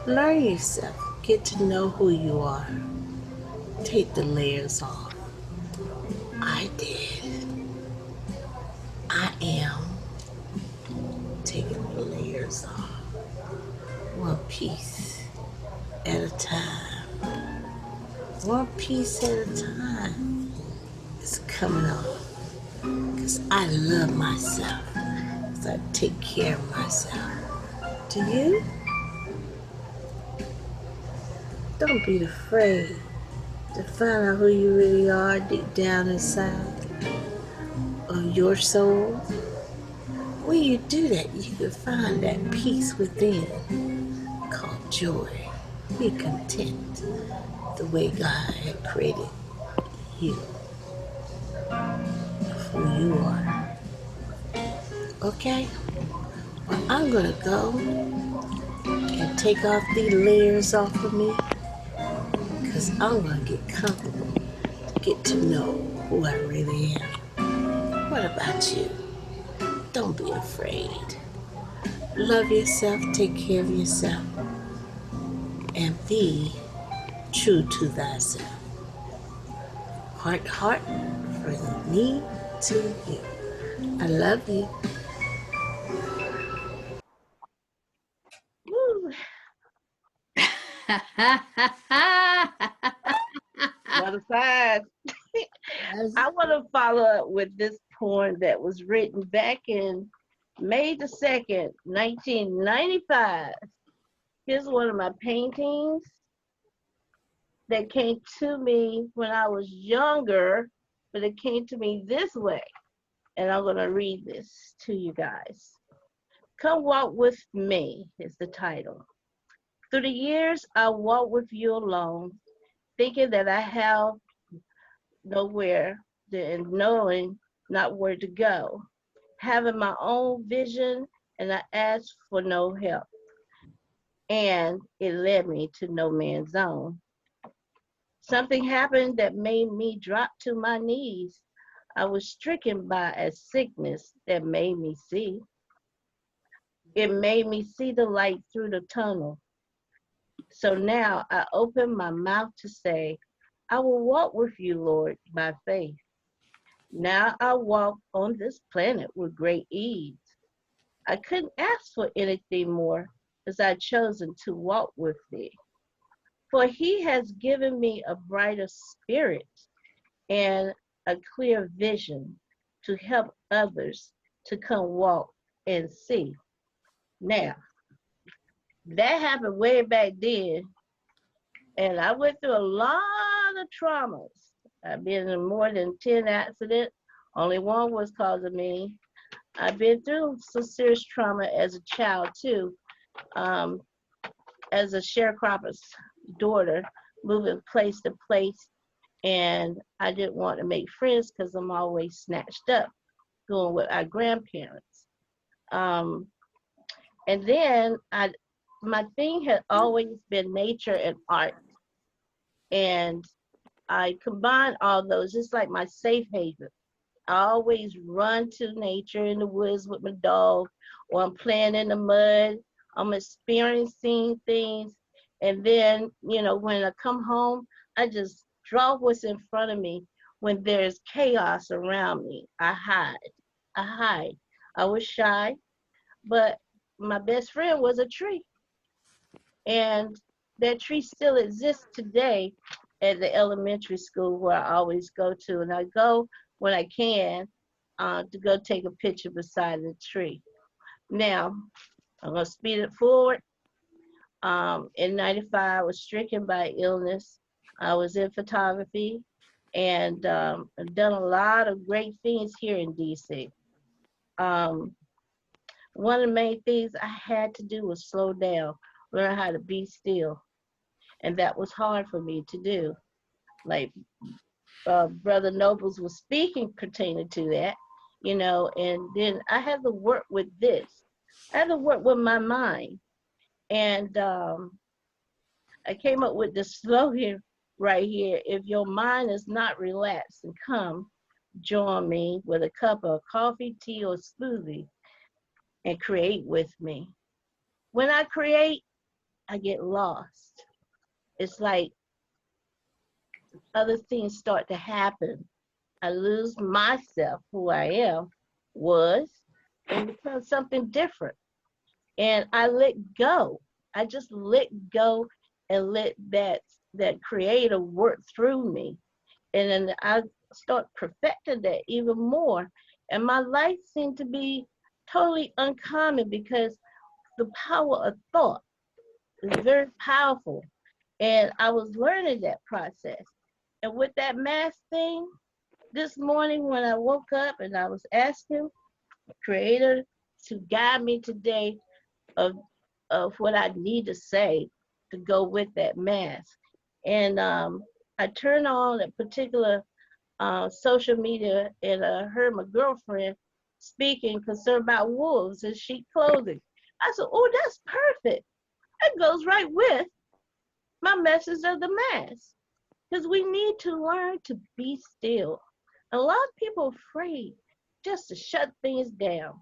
Learn yourself. Get to know who you are. Take the layers off. I did. I am taking the layers off. One piece at a time. One piece at a time. It's coming off. Because I love myself. Because I take care of myself. Do you? Don't be afraid to find out who you really are deep down inside of your soul. When you do that, you can find that peace within called joy. Be content the way God had created you. who you are. Okay? Well, I'm gonna go and take off these layers off of me because I'm gonna get comfortable to get to know who I really am. What about you? Don't be afraid. Love yourself, take care of yourself, and be true to thyself. Heart, heart, from me to you. I love you. Woo. What a size. I want to follow up with this poem that was written back in May the 2nd, 1995. Here's one of my paintings that came to me when I was younger, but it came to me this way. And I'm going to read this to you guys. Come Walk With Me is the title. Through the years, I walked with you alone, thinking that I have nowhere and knowing not where to go, having my own vision, and I asked for no help. And it led me to no man's zone. Something happened that made me drop to my knees. I was stricken by a sickness that made me see. It made me see the light through the tunnel. So now I open my mouth to say, I will walk with you, Lord, by faith. Now I walk on this planet with great ease. I couldn't ask for anything more as I chosen to walk with thee. For he has given me a brighter spirit and a clear vision to help others to come walk and see. Now, that happened way back then, and I went through a lot of traumas. I've been in more than 10 accidents. Only one was caused of me. I've been through some serious trauma as a child too, as a sharecropper's daughter, moving place to place. And I didn't want to make friends because I'm always snatched up going with our grandparents. And then my thing had always been nature and art. And I combined all those, just like my safe haven. I always run to nature in the woods with my dog, or I'm playing in the mud. I'm experiencing things. And then, when I come home, I just draw what's in front of me. When there's chaos around me, I hide. I was shy, but my best friend was a tree. And that tree still exists today at the elementary school where I always go to. And I go when I can to go take a picture beside the tree. Now, I'm going to speed it forward. In 95, I was stricken by illness. I was in photography and I've done a lot of great things here in DC. One of the main things I had to do was slow down, learn how to be still. And that was hard for me to do. Like Brother Nobles was speaking pertaining to that, and then I had to work with this. I had to work with my mind. And I came up with this slogan right here. If your mind is not relaxed and calm, join me with a cup of coffee, tea, or smoothie and create with me. When I create, I get lost. It's like other things start to happen. I lose myself, who I am, was, and become something different. And I let go. I just let go and let that creator work through me. And then I start perfecting that even more. And my life seemed to be totally uncommon because the power of thought is very powerful. And I was learning that process. And with that math thing, this morning when I woke up and I was asking Creator to guide me today of what I need to say to go with that mask. And I turned on a particular social media, and I heard my girlfriend speaking concerned about wolves and sheep clothing. I said, oh, that's perfect. That goes right with my message of the mass. Because we need to learn to be still. A lot of people are afraid just to shut things down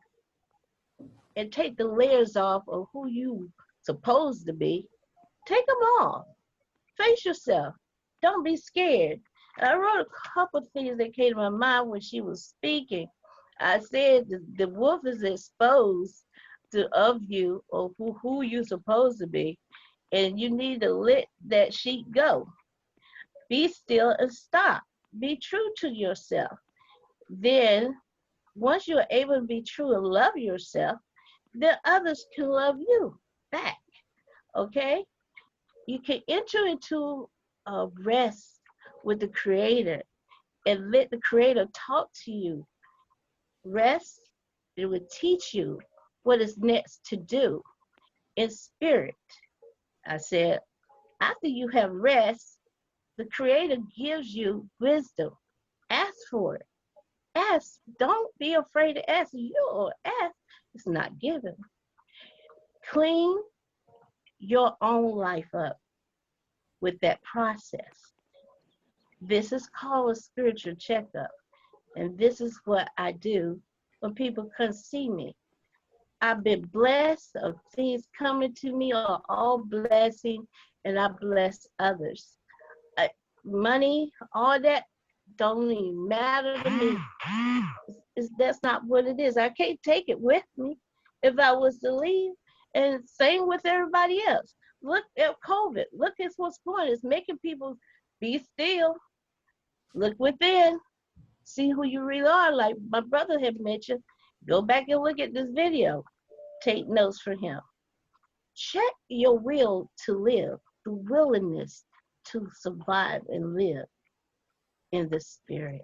and take the layers off of who you supposed to be. Take them off. Face yourself. Don't be scared. I wrote a couple of things that came to my mind when she was speaking. I said the wolf is exposed of you or who you're supposed to be, and you need to let that sheep go. Be still and stop. Be true to yourself. Then, once you're able to be true and love yourself, then others can love you back. Okay? You can enter into a rest with the Creator and let the Creator talk to you. Rest, it will teach you what is next to do in spirit. I said, after you have rest, the Creator gives you wisdom. Ask for it. Ask. Don't be afraid to ask. You'll ask. It's not given. Clean your own life up with that process. This is called a spiritual checkup. And this is what I do when people come see me. I've been blessed of things coming to me are all blessing, and I bless others. Money, all that don't even matter to me. That's not what it is. I can't take it with me if I was to leave. And same with everybody else. Look at COVID. Look at what's going on. It's making people be still. Look within. See who you really are. Like my brother had mentioned, go back and look at this video. Take notes for him. Check your will to live, the willingness to survive and live in the spirit.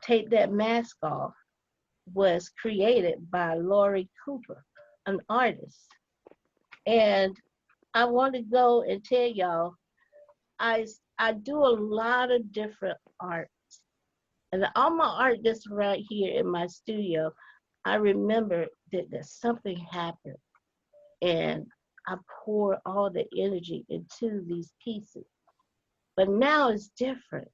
Take that mask off. Was created by Laurie Cooper, an artist. And I want to go and tell y'all, I do a lot of different art. And all my art that's right here in my studio, I remember that something happened. And I pour all the energy into these pieces. But now it's different.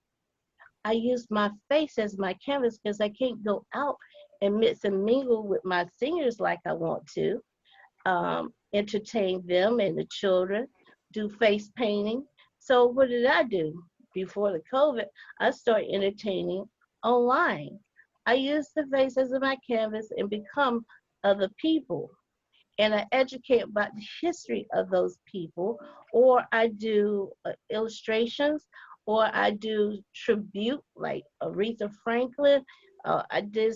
I use my face as my canvas because I can't go out and mix and mingle with my singers like I want to, entertain them and the children, do face painting. So what did I do? Before the COVID, I started entertaining online. I use the face as my canvas and become other people. And I educate about the history of those people, or I do illustrations, or I do tribute like Aretha Franklin. I did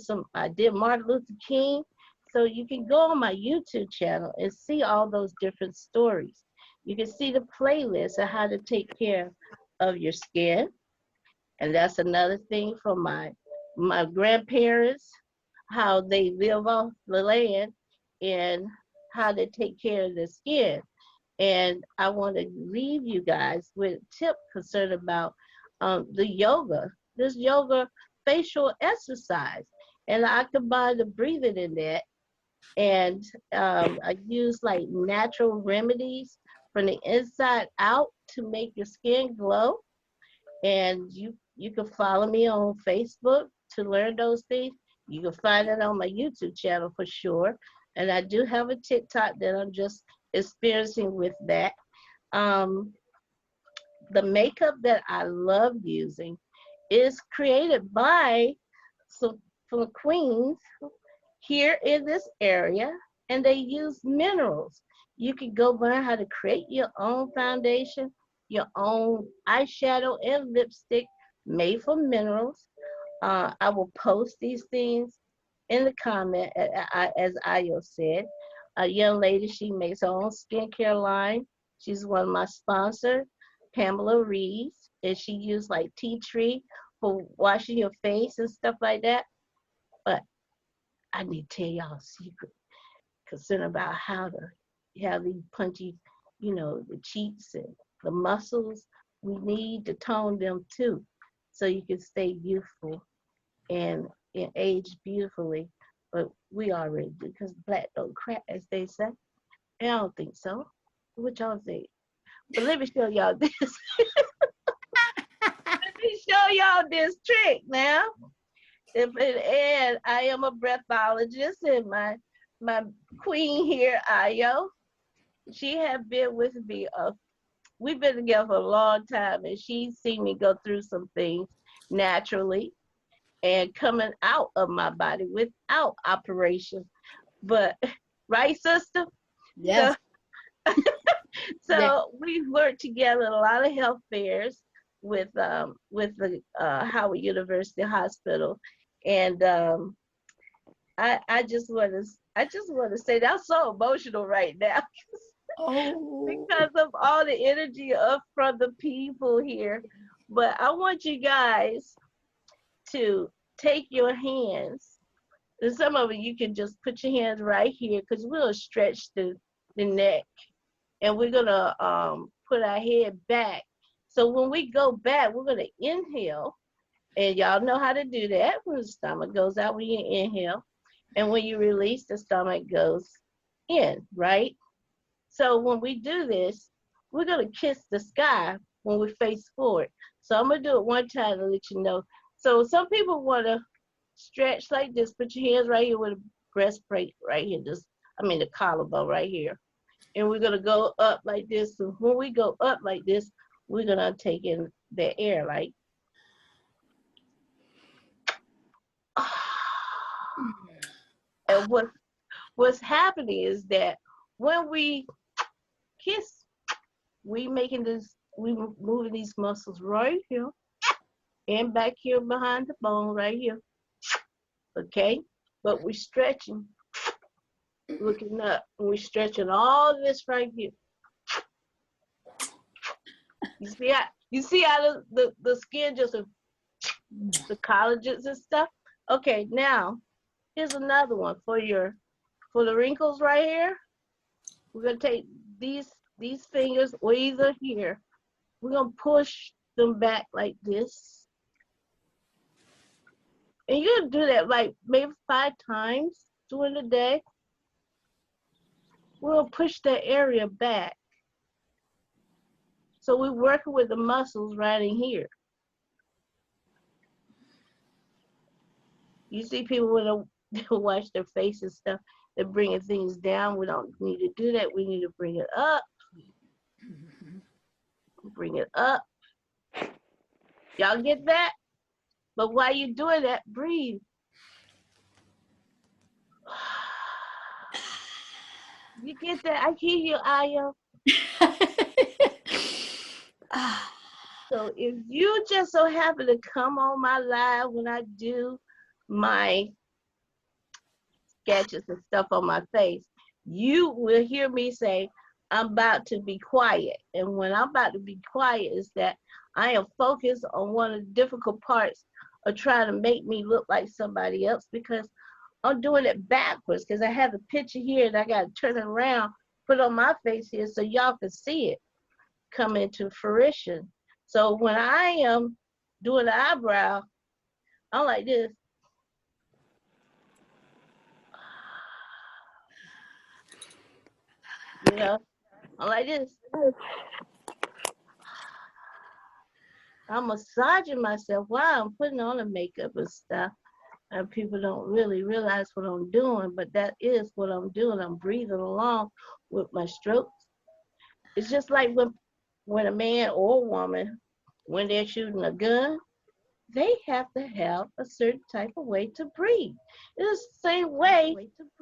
Martin Luther King. So you can go on my YouTube channel and see all those different stories. You can see the playlist of how to take care of your skin. And that's another thing from my grandparents, how they live off the land and how to take care of their skin. And I want to leave you guys with a tip concerned about the yoga, this yoga facial exercise. And I combine the breathing in that. And I use like natural remedies from the inside out to make your skin glow. And you can follow me on Facebook to learn those things. You can find it on my YouTube channel for sure. And I do have a TikTok that I'm just experiencing with that. The makeup that I love using is created by some from Queens here in this area, and they use minerals. You can go learn how to create your own foundation, your own eyeshadow and lipstick made from minerals. I will post these things in the comment, as Ayo said. A young lady, she makes her own skincare line. She's one of my sponsors, Pamela Reeves, and she used like tea tree for washing your face and stuff like that. But I need to tell y'all a secret concern about how to have these punchy, the cheeks and the muscles. We need to tone them too. so you can stay youthful and age beautifully. But we already do, because black don't crack, as they say. And I don't think so. What y'all think? But let me show y'all this. Let me show y'all this trick now. And I am a breathologist, and my queen here, Ayo, she had been with me. We've been together for a long time, and she's seen me go through some things naturally and coming out of my body without operation. But right, sister? Yes. So Yeah. we've worked together at a lot of health fairs with the Howard University Hospital, and I just want to say that I'm so emotional right now Oh. because of all the energy up from the people here. But I want you guys to take your hands, and some of you can just put your hands right here, because we'll stretch the neck, and we're gonna put our head back. So when we go back, we're gonna inhale, and y'all know how to do that. When the stomach goes out, when you inhale, and when you release, the stomach goes in, right? So when we do this, we're gonna kiss the sky when we face forward. So I'm gonna do it one time to let you know. So some people wanna stretch like this. Put your hands right here with a breastplate right here. The collarbone right here. And we're gonna go up like this. So when we go up like this, we're gonna take in the air, like. And what's happening is that when we kiss, we moving these muscles right here and back here behind the bone right here. Okay? But we're stretching, looking up, and we're stretching all this right here. You see how the skin just, the collagens and stuff? Okay, now here's another one for the wrinkles right here. We're gonna take these fingers, or either here. We're gonna push them back like this. And you're gonna do that like maybe 5 times during the day. We'll push that area back. So we're working with the muscles right in here. You see people when they wash their face and stuff, they're bringing things down. We don't need to do that. We need to bring it up. Bring it up. Y'all get that? But while you're doing that, breathe. You get that? I hear you, Ayo. So if you just so happen to come on my live when I do my sketches and stuff on my face, you will hear me say, I'm about to be quiet. And when I'm about to be quiet is that I am focused on one of the difficult parts of trying to make me look like somebody else, because I'm doing it backwards, because I have the picture here and I got to turn it around, put on my face here so y'all can see it come into fruition. So when I am doing the eyebrow, I'm like this. You know, I'm like this. I'm massaging myself while I'm putting on the makeup and stuff. And people don't really realize what I'm doing, but that is what I'm doing. I'm breathing along with my strokes. It's just like when a man or a woman, when they're shooting a gun, they have to have a certain type of way to breathe. It's the same way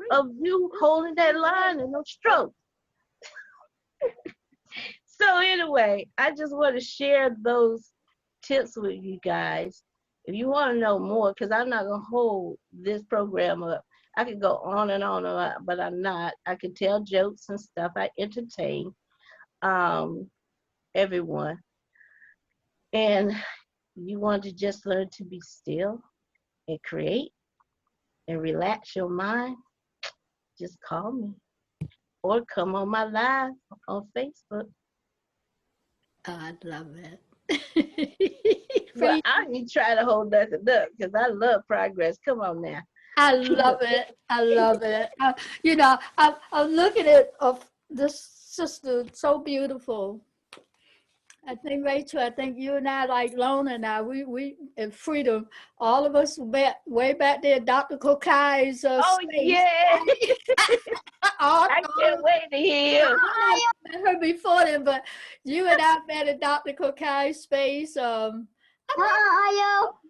of you holding that line in those strokes. So anyway, I just want to share those tips with you guys. If you want to know more, because I'm not going to hold this program up. I could go on and on, but I'm not. I can tell jokes and stuff. I entertain everyone. And you want to just learn to be still and create and relax your mind, just call me or come on my live on Facebook. I love it. Well, I ain't trying to hold nothing up because I love progress. Come on now. I love it. I love it. You know, I'm looking at this sister, so beautiful. I think, Rachel, I think you and I, like Lona and I, we in Freedom, all of us met way back there, Dr. Kokai's Oh, space. yeah. All, I can't wait to hear. I met her before then, but you and I met at Dr. Kokai's space. Ayo.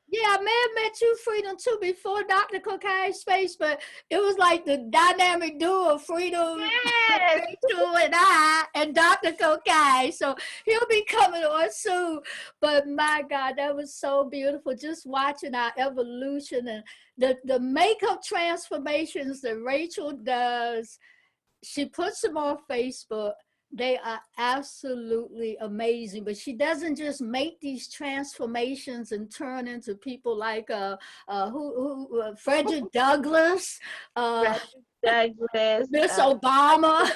Yeah, I may have met you, Freedom, too, before Dr. Kokai's space, but it was like the dynamic duo of Freedom, Yes. Rachel, and I, and Dr. Kokai. So he'll be coming on soon. But my God, that was so beautiful, just watching our evolution and the makeup transformations that Rachel does. She puts them on Facebook. They are absolutely amazing, but she doesn't just make these transformations and turn into people like Frederick Douglass, Douglas, Miss Obama.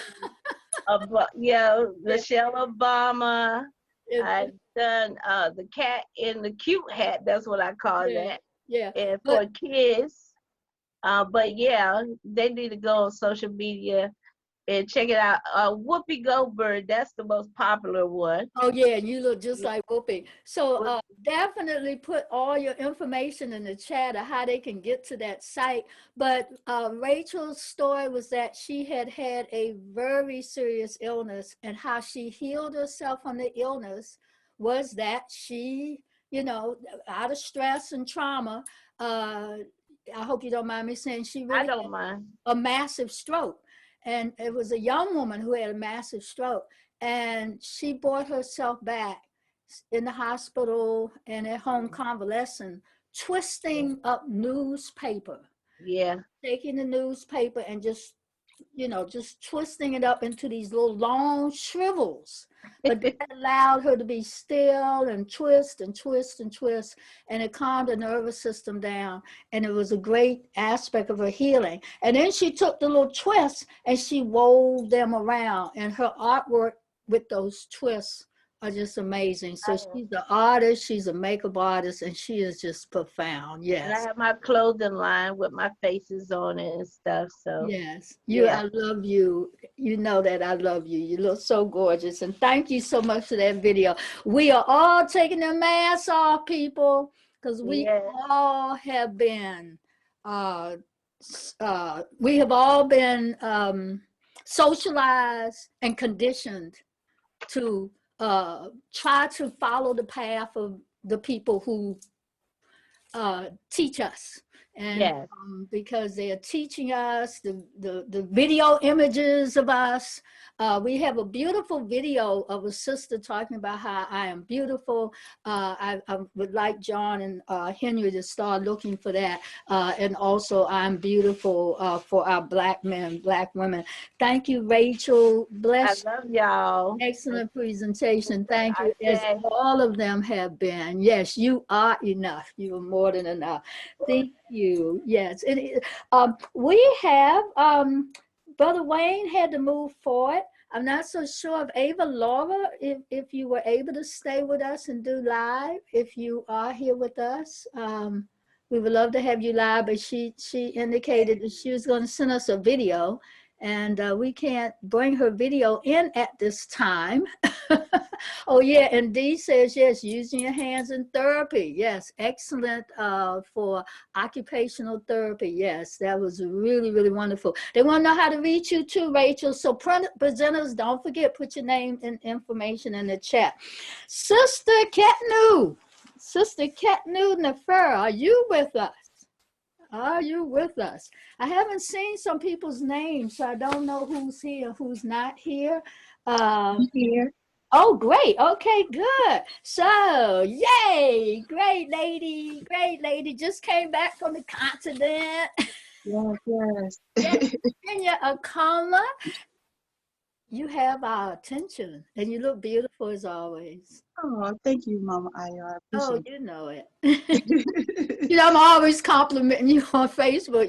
yeah, Michelle Obama. It- I've done the cat in the cute hat. That's what I call Yeah, that. yeah. And for kids. But yeah, they need to go on social media and check it out. Whoopi Goldberg, that's the most popular one. Oh yeah, you look just like Whoopi. So definitely put all your information in the chat of how they can get to that site. But Rachel's story was that she had had a very serious illness, and how she healed herself from the illness was that she, you know, out of stress and trauma, I hope you don't mind me saying, she really I don't mind. a massive stroke. And it was a young woman who had a massive stroke, and she brought herself back in the hospital and at home convalescing, twisting up newspaper. Yeah. Taking the newspaper and just, you know, just twisting it up into these little long shrivels. But that allowed her to be still and twist and twist and twist, and it calmed the nervous system down. And it was a great aspect of her healing. And then she took the little twists and she wove them around, and her artwork with those twists are just amazing. So she's an artist, she's a makeup artist, and she is just profound. Yes. And I have my clothing line with my faces on it and stuff. So yes, yeah. I love you. You know that I love you. You look so gorgeous. And thank you so much for that video. We are all taking the masks off, people, because we all have been socialized and conditioned to try to follow the path of the people who teach us. And because they are teaching us the video images of us. We have a beautiful video of a sister talking about how I am beautiful. I would like John and Henry to start looking for that. And also I'm beautiful for our Black men, Black women. Thank you, Rachel. Bless you. I love y'all. Excellent presentation. Thank you. As all of them have been. Yes, you are enough. You are more than enough. Thank you. Yes. We have Brother Wayne had to move forward. I'm not so sure of Ava Laura, if you were able to stay with us and do live. If you are here with us, we would love to have you live, but she indicated that she was going to send us a video, and we can't bring her video in at this time. Oh yeah, and Dee says, yes, using your hands in therapy. Yes, excellent for occupational therapy. Yes, that was really, really wonderful. They want to know how to reach you too, Rachel. So presenters, don't forget, put your name and information in the chat. Sister Khetnu, Nefer, are you with us? Are you with us? I haven't seen some people's names, so I don't know who's here, who's not here. Here. Oh, great. Okay, good. So, yay. Great lady. Great lady. Just came back from the continent. Yes. Kenya Akama. You have our attention, and you look beautiful as always. Oh, thank you, Mama Ayo. I appreciate You know it. it. You know, I'm always complimenting you on Facebook.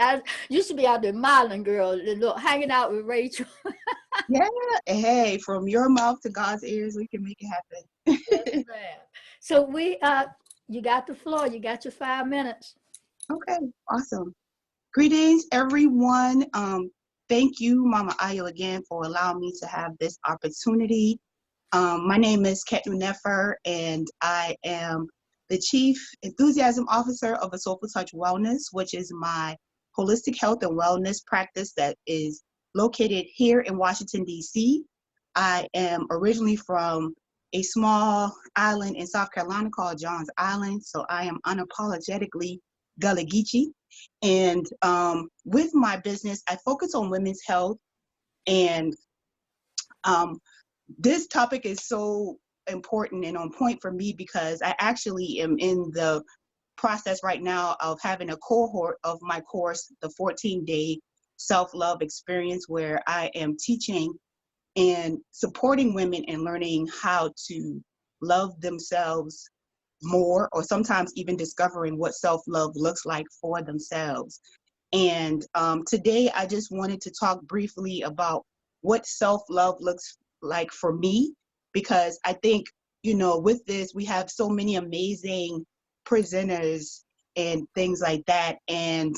I used to be out there modeling, girl, and look, hanging out with Rachel. Yeah, hey, from your mouth to God's ears, we can make it happen. So you got the floor. You got your 5 minutes. Okay, awesome. Greetings, everyone. Thank you, Mama Ayo, again for allowing me to have this opportunity. My name is Khetnu Nefer, and I am the Chief Enthusiasm Officer of A Soulful Touch Wellness, which is my holistic health and wellness practice that is located here in Washington, D.C. I am originally from a small island in South Carolina called Johns Island, so I am unapologetically Gullah Geechee. And with my business, I focus on women's health, and this topic is so important and on point for me because I actually am in the process right now of having a cohort of my course, the 14-day self-love experience, where I am teaching and supporting women and learning how to love themselves more, or sometimes even discovering what self-love looks like for themselves. And today I just wanted to talk briefly about what self-love looks like for me, because I think, you know, with this, we have so many amazing presenters and things like that, and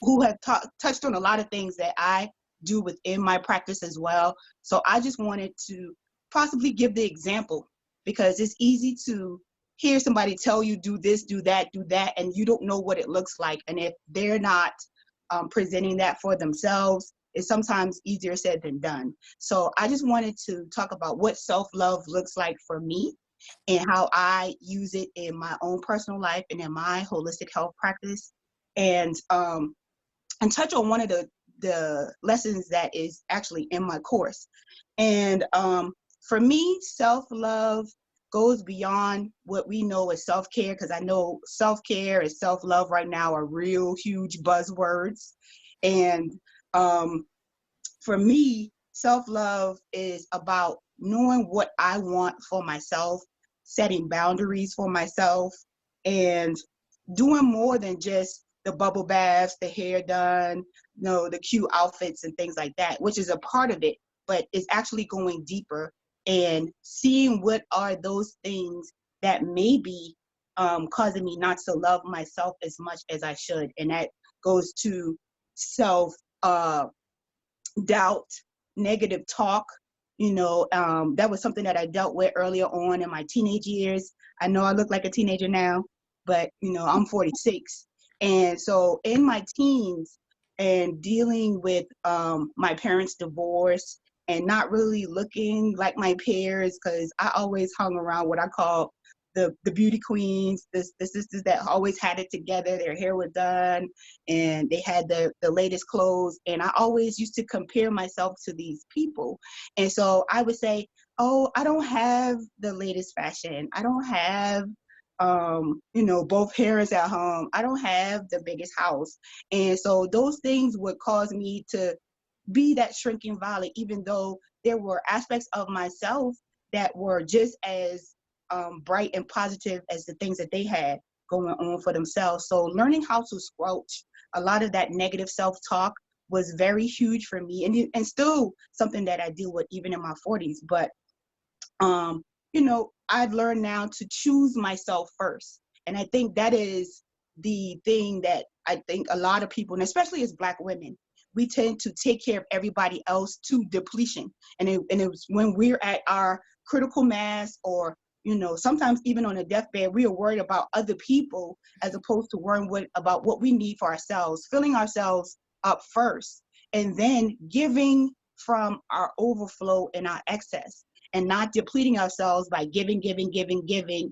who have touched on a lot of things that I do within my practice as well. So I just wanted to possibly give the example, because it's easy to hear somebody tell you do this, do that, and you don't know what it looks like. And if they're not presenting that for themselves, it's sometimes easier said than done. So I just wanted to talk about what self-love looks like for me and how I use it in my own personal life and in my holistic health practice. And touch on one of the lessons that is actually in my course. And for me, self-love goes beyond what we know as self-care, because I know self-care and self-love right now are real huge buzzwords. And for me, self-love is about knowing what I want for myself, setting boundaries for myself, and doing more than just the bubble baths, the hair done, you know, the cute outfits and things like that, which is a part of it, but it's actually going deeper and seeing what are those things that may be causing me not to love myself as much as I should. And that goes to self doubt, negative talk. You know, that was something that I dealt with earlier on in my teenage years. I know I look like a teenager now, but you know, I'm 46. And so in my teens and dealing with my parents' divorce and not really looking like my peers, because I always hung around what I call the beauty queens, the sisters that always had it together, their hair was done, and they had the latest clothes. And I always used to compare myself to these people. And so I would say, oh, I don't have the latest fashion. I don't have, you know, both parents at home. I don't have the biggest house. And so those things would cause me to be that shrinking violet, even though there were aspects of myself that were just as bright and positive as the things that they had going on for themselves. So learning how to squelch a lot of that negative self-talk was very huge for me, and still something that I deal with even in my 40s. But you know, I've learned now to choose myself first. And I think that is the thing that I think a lot of people, and especially as Black women, we tend to take care of everybody else to depletion. And it was when we're at our critical mass, or, you know, sometimes even on a deathbed, we are worried about other people as opposed to worrying about what we need for ourselves, filling ourselves up first, and then giving from our overflow and our excess, and not depleting ourselves by giving,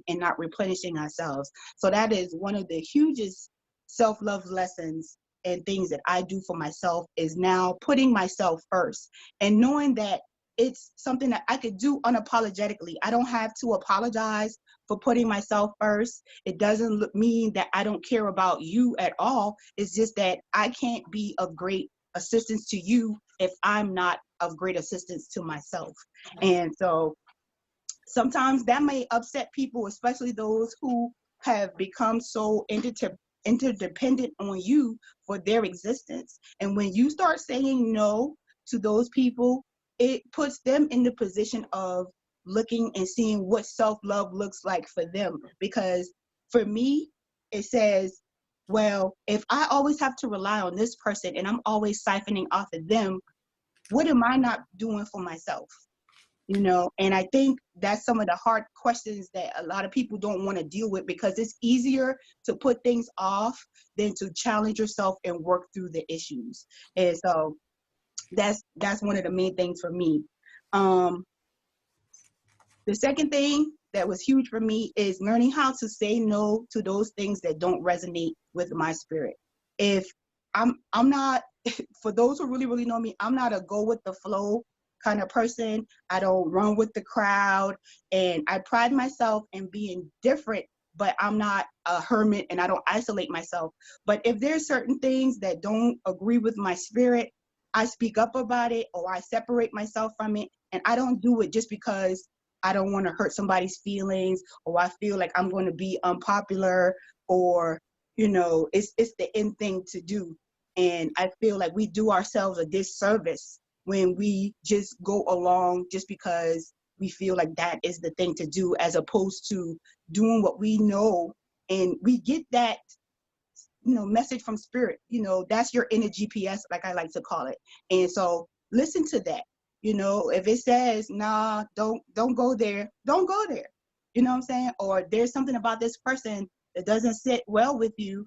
and not replenishing ourselves. So that is one of the hugest self-love lessons and things that I do for myself, is now putting myself first and knowing that it's something that I could do unapologetically. I don't have to apologize for putting myself first. It doesn't mean that I don't care about you at all. It's just that I can't be of great assistance to you if I'm not of great assistance to myself. And so sometimes that may upset people, especially those who have become so interdependent on you for their existence. And when you start saying no to those people, it puts them in the position of looking and seeing what self-love looks like for them. Because for me, it says, well, if I always have to rely on this person and I'm always siphoning off of them, what am I not doing for myself? You know, and I think that's some of the hard questions that a lot of people don't want to deal with, because it's easier to put things off than to challenge yourself and work through the issues. And so that's one of the main things for me. The second thing that was huge for me is learning how to say no to those things that don't resonate with my spirit. If I'm not, for those who really, really know me, I'm not a go with the flow kind of person. I don't run with the crowd, and I pride myself in being different, but I'm not a hermit and I don't isolate myself. But if there's certain things that don't agree with my spirit, I speak up about it, or I separate myself from it. And I don't do it just because I don't want to hurt somebody's feelings, or I feel like I'm going to be unpopular, or, you know, it's the end thing to do. And I feel like we do ourselves a disservice when we just go along just because we feel like that is the thing to do, as opposed to doing what we know. And we get that, you know, message from spirit, you know, that's your inner GPS, like I like to call it. And so listen to that. You know, if it says, nah, don't go there, don't go there. You know what I'm saying? Or there's something about this person that doesn't sit well with you,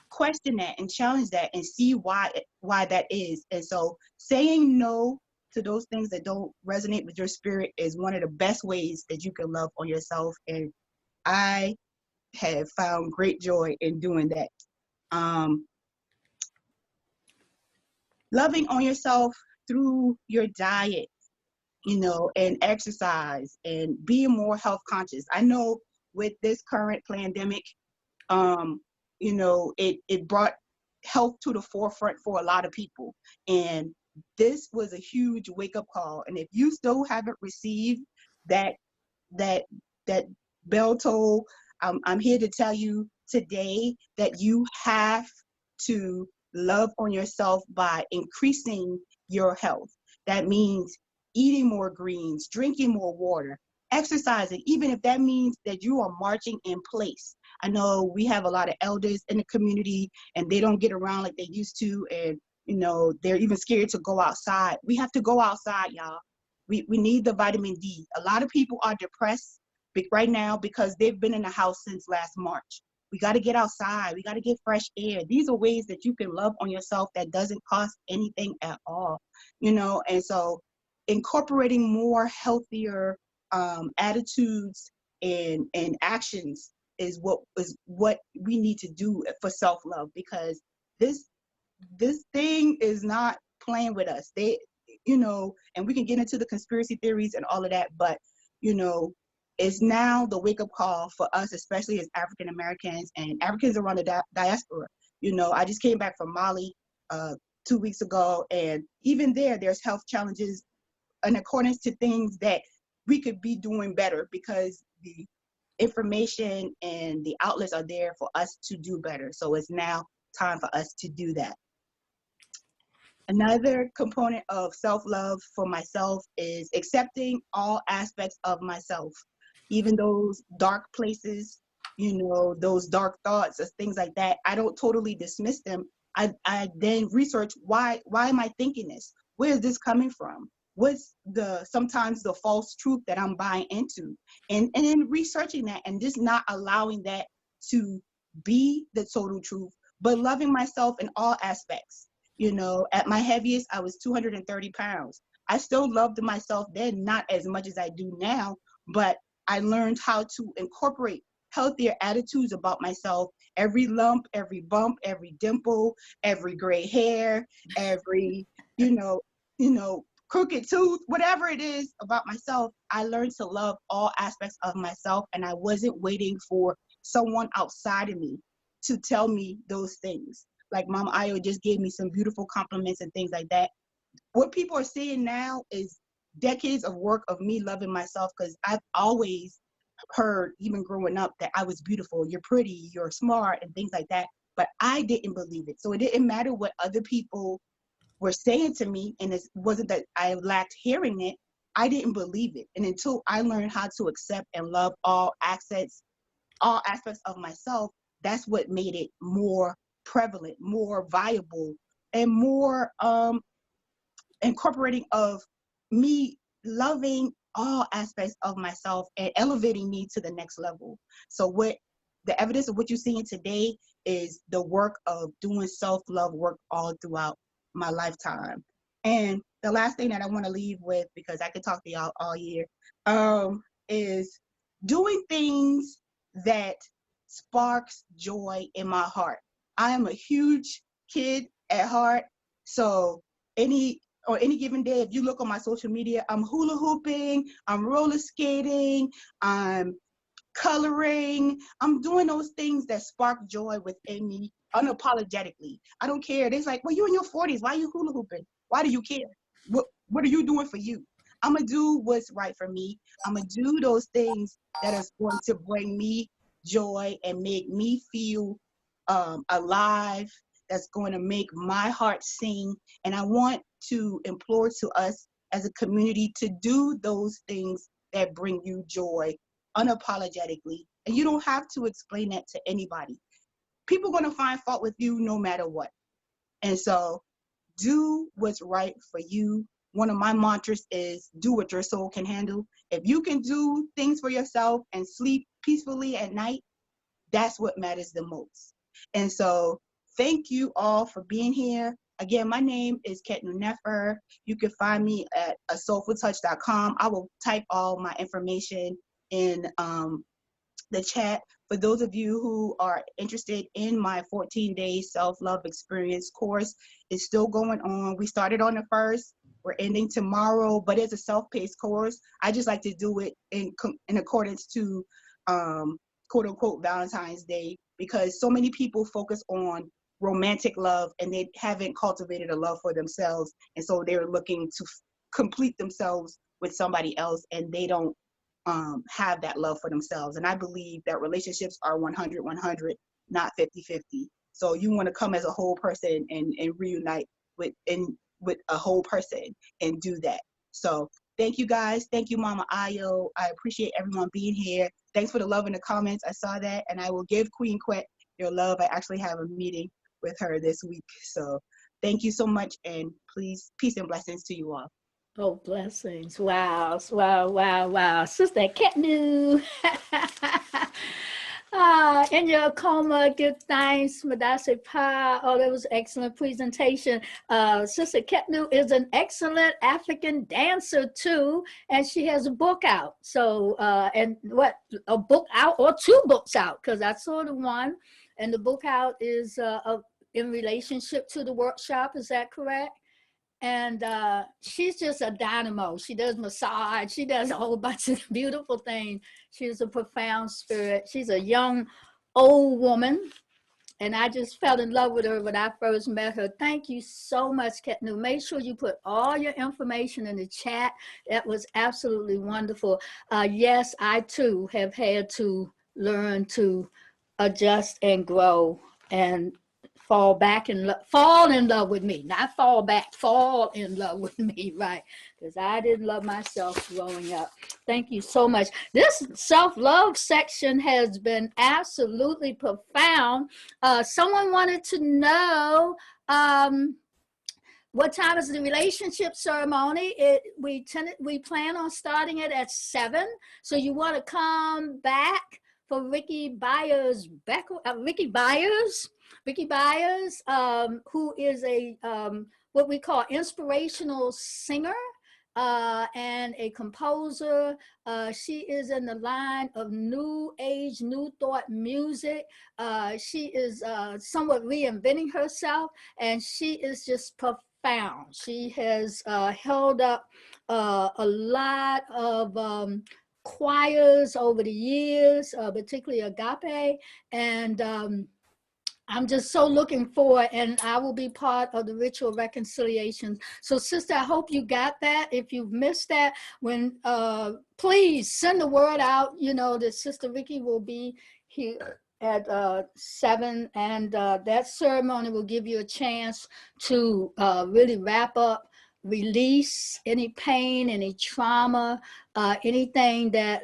question that and challenge that and see why that is. And so saying no to those things that don't resonate with your spirit is one of the best ways that you can love on yourself. And I have found great joy in doing that. Loving on yourself through your diet, you know, and exercise and being more health conscious. I know with this current pandemic, you know, it brought health to the forefront for a lot of people. And this was a huge wake up call. And if you still haven't received that bell toll, I'm here to tell you today that you have to love on yourself by increasing your health. That means eating more greens, drinking more water, exercising, even if that means that you are marching in place. I know we have a lot of elders in the community and they don't get around like they used to, and you know, they're even scared to go outside. We have to go outside, y'all. We need the vitamin D. A lot of people are depressed right now because they've been in the house since last March. We got to get outside. We got to get fresh air. These are ways that you can love on yourself that doesn't cost anything at all, you know. And so incorporating more healthier attitudes and actions is what we need to do for self-love, because this thing is not playing with us. They, you know, and we can get into the conspiracy theories and all of that, but you know, it's now the wake-up call for us, especially as African Americans and Africans around the diaspora. You know, I just came back from Mali 2 weeks ago, and even there's health challenges in accordance to things that we could be doing better, because the information and the outlets are there for us to do better. So it's now time for us to do that. Another component of self-love for myself is accepting all aspects of myself, even those dark places, you know, those dark thoughts or things like that. I don't totally dismiss them. I then research why am I thinking this? Where is this coming from? What's sometimes the false truth that I'm buying into? And then researching that and just not allowing that to be the total truth, but loving myself in all aspects. You know, at my heaviest, I was 230 pounds. I still loved myself then, not as much as I do now, but I learned how to incorporate healthier attitudes about myself. Every lump, every bump, every dimple, every gray hair, every, you know, crooked tooth, whatever it is about myself, I learned to love all aspects of myself, and I wasn't waiting for someone outside of me to tell me those things. Like Mama Ayo just gave me some beautiful compliments and things like that. What people are seeing now is decades of work of me loving myself, because I've always heard, even growing up, that I was beautiful, you're pretty, you're smart, and things like that. But I didn't believe it. So it didn't matter what other people were saying to me, and it wasn't that I lacked hearing it, I didn't believe it. And until I learned how to accept and love all aspects of myself, that's what made it more prevalent, more viable, and more incorporating of me loving all aspects of myself and elevating me to the next level. So what the evidence of what you're seeing today is the work of doing self-love work all throughout my lifetime. And the last thing that I want to leave with, because I could talk to y'all all year, is doing things that sparks joy in my heart. I am a huge kid at heart, so any given day, if you look on my social media, I'm hula hooping, I'm roller skating, I'm coloring, I'm doing those things that spark joy within me unapologetically. I don't care. They're like, well, you're in your 40s. Why are you hula hooping? Why do you care? What are you doing for you? I'm going to do what's right for me. I'm going to do those things that are going to bring me joy and make me feel alive, that's going to make my heart sing. And I want to implore to us as a community to do those things that bring you joy unapologetically. And you don't have to explain that to anybody. People are going to find fault with you no matter what. And so do what's right for you. One of my mantras is do what your soul can handle. If you can do things for yourself and sleep peacefully at night, that's what matters the most. And so thank you all for being here. Again, my name is Khetnu Nefer. You can find me at asoulfultouch.com. I will type all my information in the chat. For those of you who are interested in my 14-day self-love experience course, it's still going on. We started on the 1st. We're ending tomorrow, but it's a self-paced course. I just like to do it in accordance to quote unquote Valentine's Day, because so many people focus on romantic love and they haven't cultivated a love for themselves. And so they're looking to complete themselves with somebody else, and they don't have that love for themselves. And I believe that relationships are 100-100, not 50-50. So you want to come as a whole person and reunite with a whole person and do that. So thank you guys. Thank you, Mama Ayo. I appreciate everyone being here. Thanks for the love in the comments. I saw that, and I will give Queen Quet your love. I actually have a meeting with her this week. So thank you so much, and please, peace and blessings to you all. Oh, blessings. Wow, wow, wow, wow. Sister Khetnu. In your coma, give thanks. Madase Pa. Oh, that was an excellent presentation. Sister Khetnu is an excellent African dancer too, and she has a book out. So, and what, a book out or 2 books out, because I saw the one, and the book out is in relationship to the workshop. Is that correct? And she's just a dynamo. She does massage. She does a whole bunch of beautiful things. She's a profound spirit. She's a young, old woman. And I just fell in love with her when I first met her. Thank you so much, Khetnu. Make sure you put all your information in the chat. That was absolutely wonderful. Yes, I too have had to learn to adjust and grow and fall in love with me, not fall back, fall in love with me, right? Because I didn't love myself growing up. Thank you so much. This self-love section has been absolutely profound. Someone wanted to know what time is the relationship ceremony? We plan on starting it at 7. So you want to come back for Ricky Byers, who is a what we call inspirational singer and a composer. She is in the line of new age, new thought music. She is somewhat reinventing herself, and she is just profound. She has held up a lot of choirs over the years, particularly Agape, and I'm just so looking forward, and I will be part of the ritual reconciliation. So sister, I hope you got that. If you've missed that, please send the word out, that Sister Ricky will be here at 7, and that ceremony will give you a chance to really wrap up, release any pain, any trauma, anything that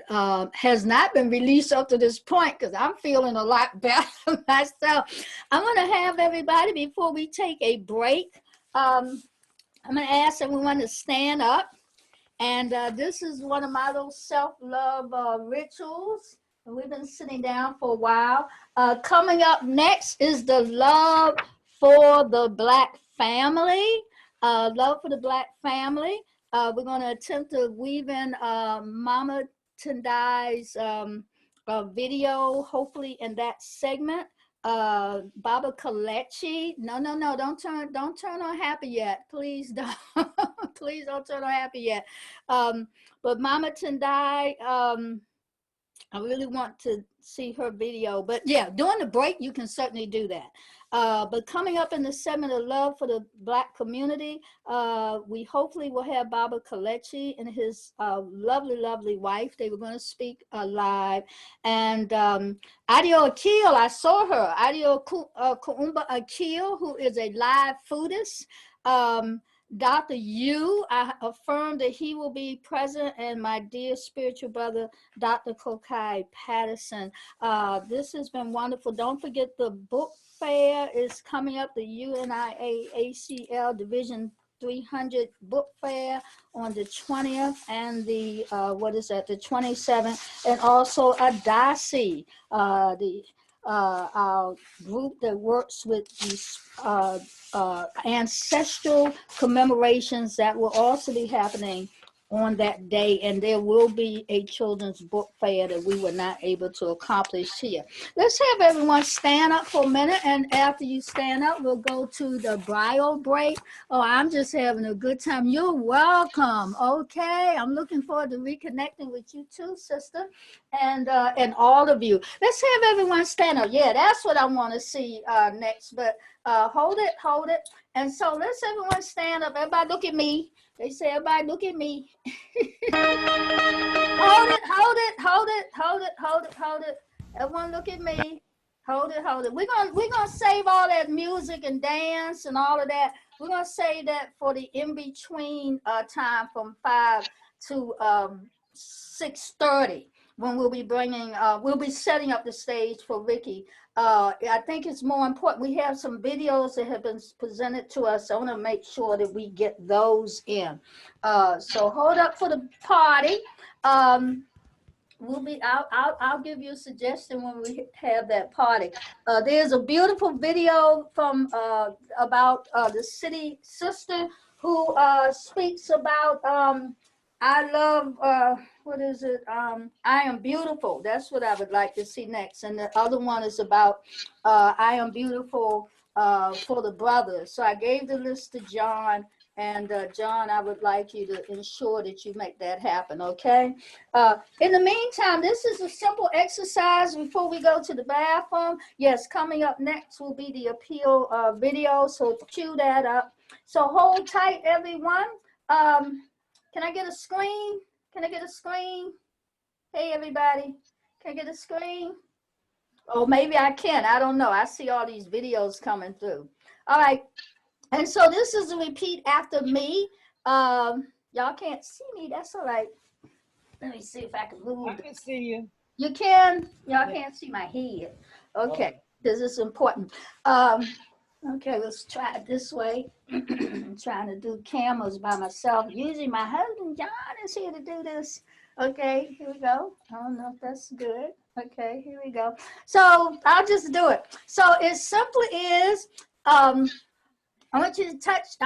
has not been released up to this point, because I'm feeling a lot better myself. I'm going to have everybody, before we take a break, I'm going to ask everyone to stand up. And this is one of my little self-love rituals. And we've been sitting down for a while. Coming up next is the love for the Black family. Love for the Black family. We're going to attempt to weave in Mama Tendai's video, hopefully in that segment. Baba Kalechi. No, don't turn on happy yet. Please don't. Please don't turn on happy yet. But Mama Tendai, I really want to see her video, but yeah, during the break, you can certainly do that. But coming up in the segment of love for the Black community, we hopefully will have Baba Kalechi and his lovely, lovely wife. They were going to speak live. And Ayo Akil, I saw her. Ayo Kuumba Akil, who is a live foodist. Dr. Yu, I affirmed that he will be present, and my dear spiritual brother, Dr. Kokai Patterson. This has been wonderful. Don't forget the book fair is coming up, the UNIA-ACL Division 300 book fair on the 20th and the, the 27th, and also Adasi, our group that works with these ancestral commemorations that will also be happening on that day, and there will be a children's book fair that we were not able to accomplish here. Let's have everyone stand up for a minute, and after you stand up, we'll go to the brio break. Oh, I'm just having a good time. You're welcome. Okay, I'm looking forward to reconnecting with you too, sister, and all of you. Let's have everyone stand up. Yeah, that's what I want to see next, but hold it. And so let's everyone stand up. Everybody look at me. They say, everybody look at me. Hold it. Everyone look at me. Hold it. We're gonna save all that music and dance and all of that. We're gonna save that for the in-between time from 5 to 6:30, when we'll be bringing, we'll be setting up the stage for Ricky. I think it's more important. We have some videos that have been presented to us. I want to make sure that we get those in. So hold up for the party. I'll give you a suggestion when we have that party. There's a beautiful video from about the city sister who speaks about I love what is it? I am beautiful. That's what I would like to see next. And the other one is about I am beautiful for the brothers. So I gave the list to John. And John, I would like you to ensure that you make that happen, okay? In the meantime, this is a simple exercise before we go to the bathroom. Yes, coming up next will be the appeal video, so cue that up. So hold tight, everyone. Can I get a screen? Hey, everybody, can I get a screen? Oh, maybe I can. I don't know. I see all these videos coming through. All right. And so this is a repeat after me. Y'all can't see me. That's all right. Let me see if I can move. I can see you. You can? Y'all can't see my head. Okay, this is important. Okay, let's try it this way. I'm trying to do cameras by myself. Usually my husband, John, is here to do this. Okay, here we go. I don't know if that's good. Okay, here we go. So I'll just do it. So it simply is, I want you to touch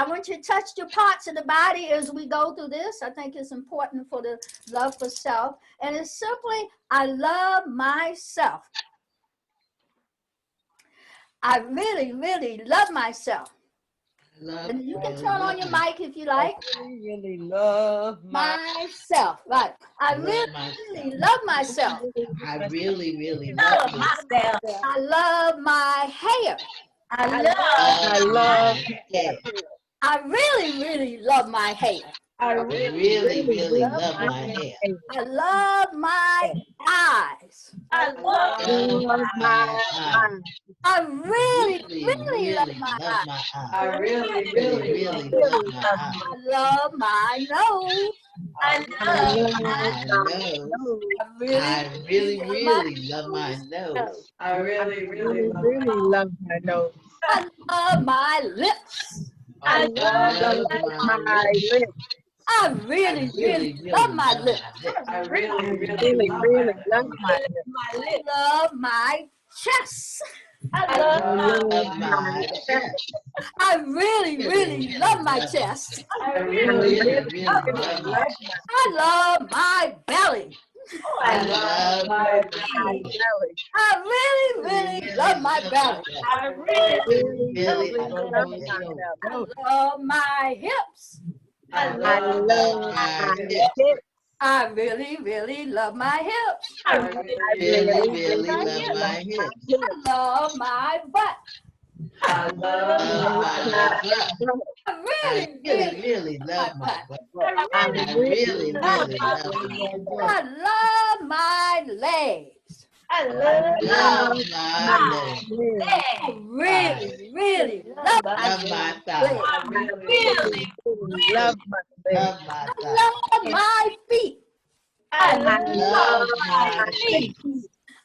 your parts of the body as we go through this. I think it's important for the love for self. And it's simply, I love myself. I really, really love myself. And you can turn on your mic if you like. I really love myself. Right. I really love myself. I really, really love myself. I love my hair. I love hair. I really, really love my hair. I really love my hair. I love my eyes. I love My eyes. I really, really love really my love eyes. my I eyes. really, Really love my eyes. I love my nose. I love My nose. I really, I really love my nose. I really, really love love my nose. I love my lips. I love my lips. I really, really love my lips. I really, really love my lips. I love my chest. I love my chest. I really, really love my chest. I really, really love my chest. I love my belly. I love my belly. I really, really love my belly. I really love love my belly. I love my hips. I love my hips. I really, really love my hips. I really love my hips. I love my butt. I love my butt. I really, really love my butt. I really love my butt. I love my legs. I love my legs. I really, really love my thighs. I really Love my Love my I thighs. love my feet. I Love my feet.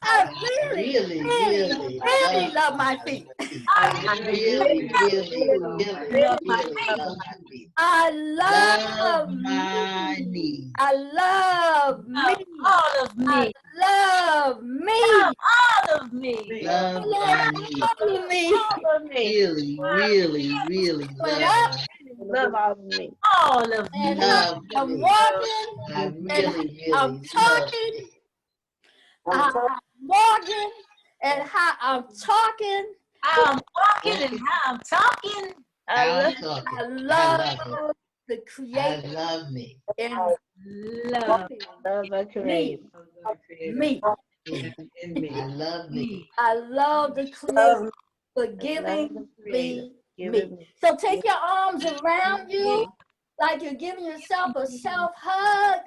I really, really love my feet. I really love my feet. I love my knees. I love me. all of me. Love me. All of me. Love my knees. All of me. All of me. Really Love all of me. All of me. And love I'm me. walking. I really I'm love talking. me. I'm walking. And how I'm talking. I'm walking and how I'm talking. I'm I talking. I love the I creator love me. and love a creator. me. in me. I love me. I love the creator for giving me me. So take your arms around you like you're giving yourself a self hug.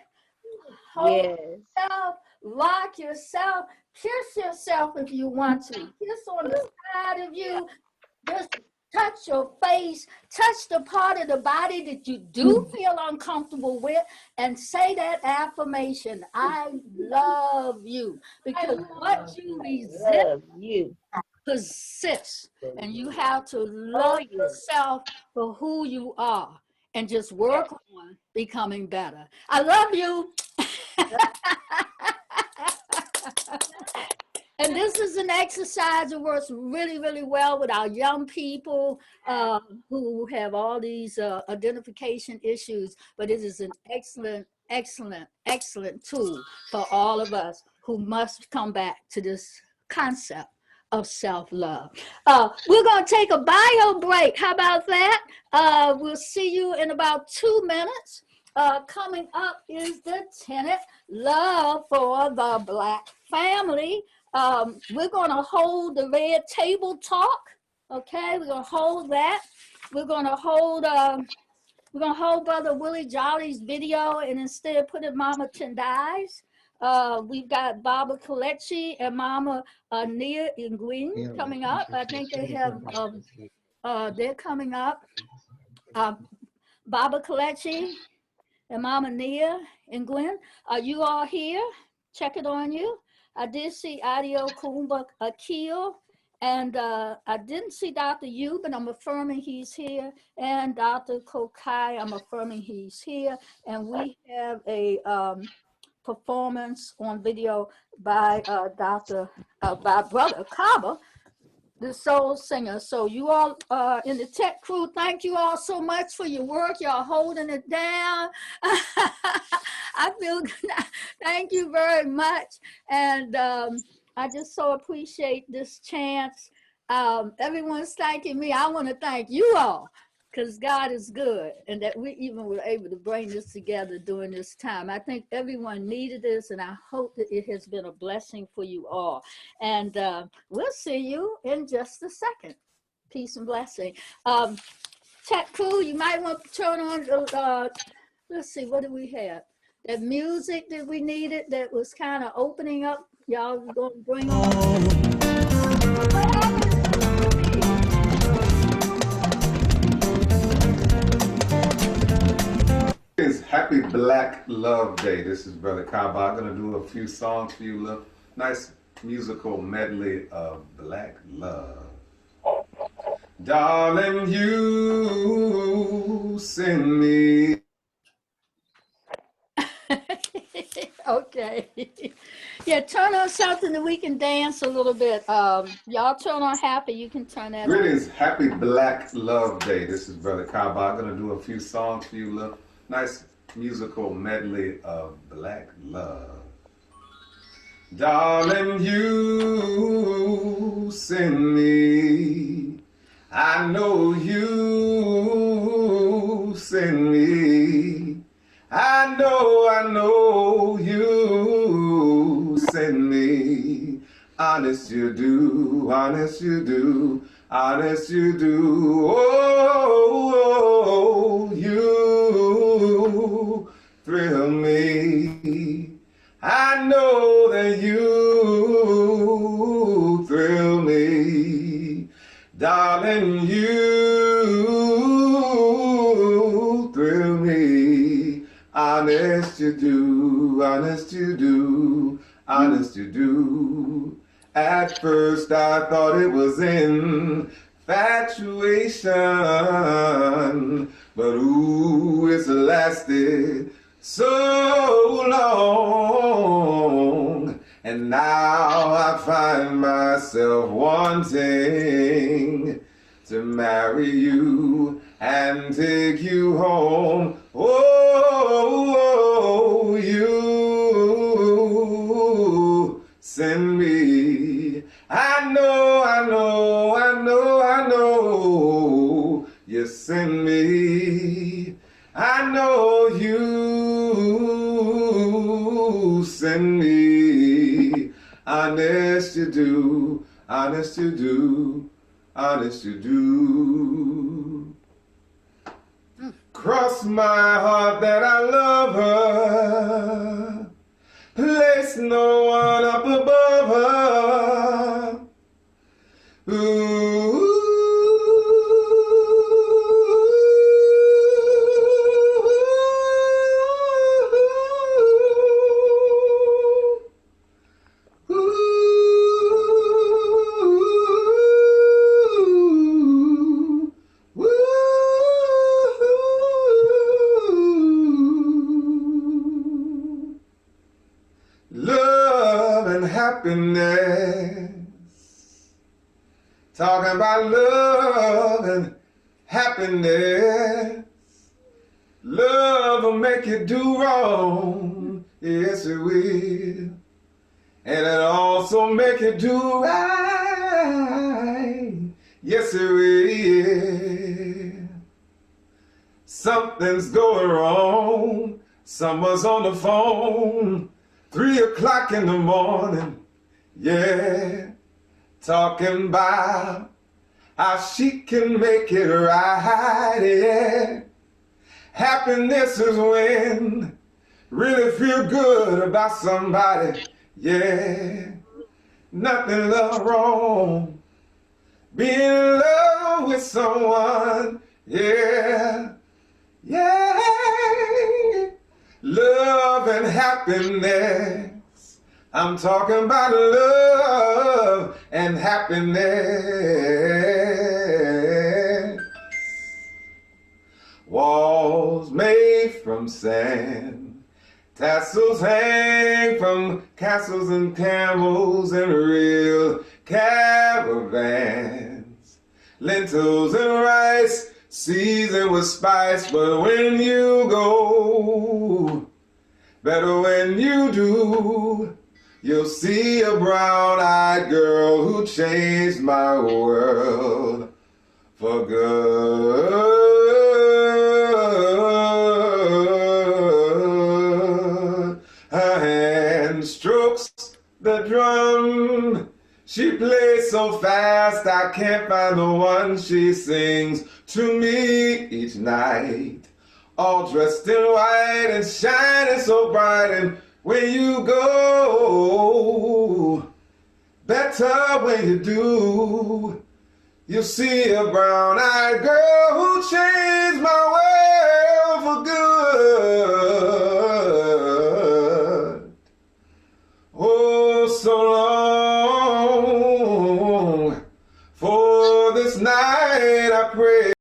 Hold yourself, rock yourself, kiss yourself if you want to. Kiss on the side of you. Just touch your face, touch the part of the body that you do feel uncomfortable with, and say that affirmation. I love you. Because what you resist persists, and you have to love yourself for who you are and just work on becoming better. I love you. And this is an exercise that works really, really well with our young people who have all these identification issues, but it is an excellent, excellent, excellent tool for all of us who must come back to this concept of self-love. We're going to take a bio break. How about that? We'll see you in about 2 minutes. Coming up is the tenet, love for the Black family. We're going to hold the red table talk. Okay, we're going to hold that. We're going to hold Brother Willie Jolly's video, and instead put it Mama Tendai's. We've got Baba Kalechi and Mama Nia Nguyen coming up. I think they have, they're coming up. Baba Kalechi and Mama Nia Nguyen, are you all here? Check it on you. I did see Adio Kumba Akil, and I didn't see Dr. Yu, but I'm affirming he's here, and Dr. Kokai, I'm affirming he's here, and we have a performance on video by by Brother Kaba, the soul singer. So you all in the tech crew, thank you all so much for your work. Y'all holding it down. I feel good. Thank you very much. And I just so appreciate this chance. Everyone's thanking me. I want to thank you all, because God is good, and that we even were able to bring this together during this time. I think everyone needed this, and I hope that it has been a blessing for you all. And we'll see you in just a second. Peace and blessing. Tech crew, you might want to turn on let's see, what do we have? That music that we needed that was kind of opening up. Y'all going to bring on. It's Happy Black Love Day. This is Brother Kaba. I'm going to do a few songs for you. Look, nice musical medley of Black Love. Darling, you send me. Okay. Yeah, turn on something that we can dance a little bit. Y'all turn on happy. You can turn that on. Greetings, Happy Black Love Day. This is Brother Kaba. I'm going to do a few songs for you. Look, nice musical medley of Black Love. Darling, you send me. I know you send me. I know you send me. Honest you do, honest you do, honest you do. Oh, you thrill me. I know that you thrill me. Darling, you thrill me. Honest you do, honest you do, honest you do. At first I thought it was infatuation, but ooh, it's lasted so long. And now I find myself wanting to marry you and take you home. Oh, you send me. I know you send me. I know you send me. Honest you do, honest you do, honest you do. Cross my heart that I love her. Place no one up above her. Ooh. Love and happiness. Talking about love and happiness. Love will make you do wrong. Yes, it will. And it also make you do right. Yes, it will. Something's going wrong. Someone's on the phone. 3 o'clock in the morning, yeah, talking about how she can make it right, yeah. Happiness is when really feel good about somebody, yeah. Nothing love wrong, being in love with someone, yeah, yeah. Love and happiness. I'm talking about love and happiness. Walls made from sand, tassels hang from castles and camels and real caravans. Lentils and rice seasoned with spice, but when you go, better when you do, you'll see a brown-eyed girl who changed my world for good. Her hand strokes the drum. She plays so fast I can't find the one. She sings to me each night all dressed in white and shining so bright. And when you go, better when you do, you'll see a brown-eyed girl who changed my world for good. Oh, so long for this night I pray.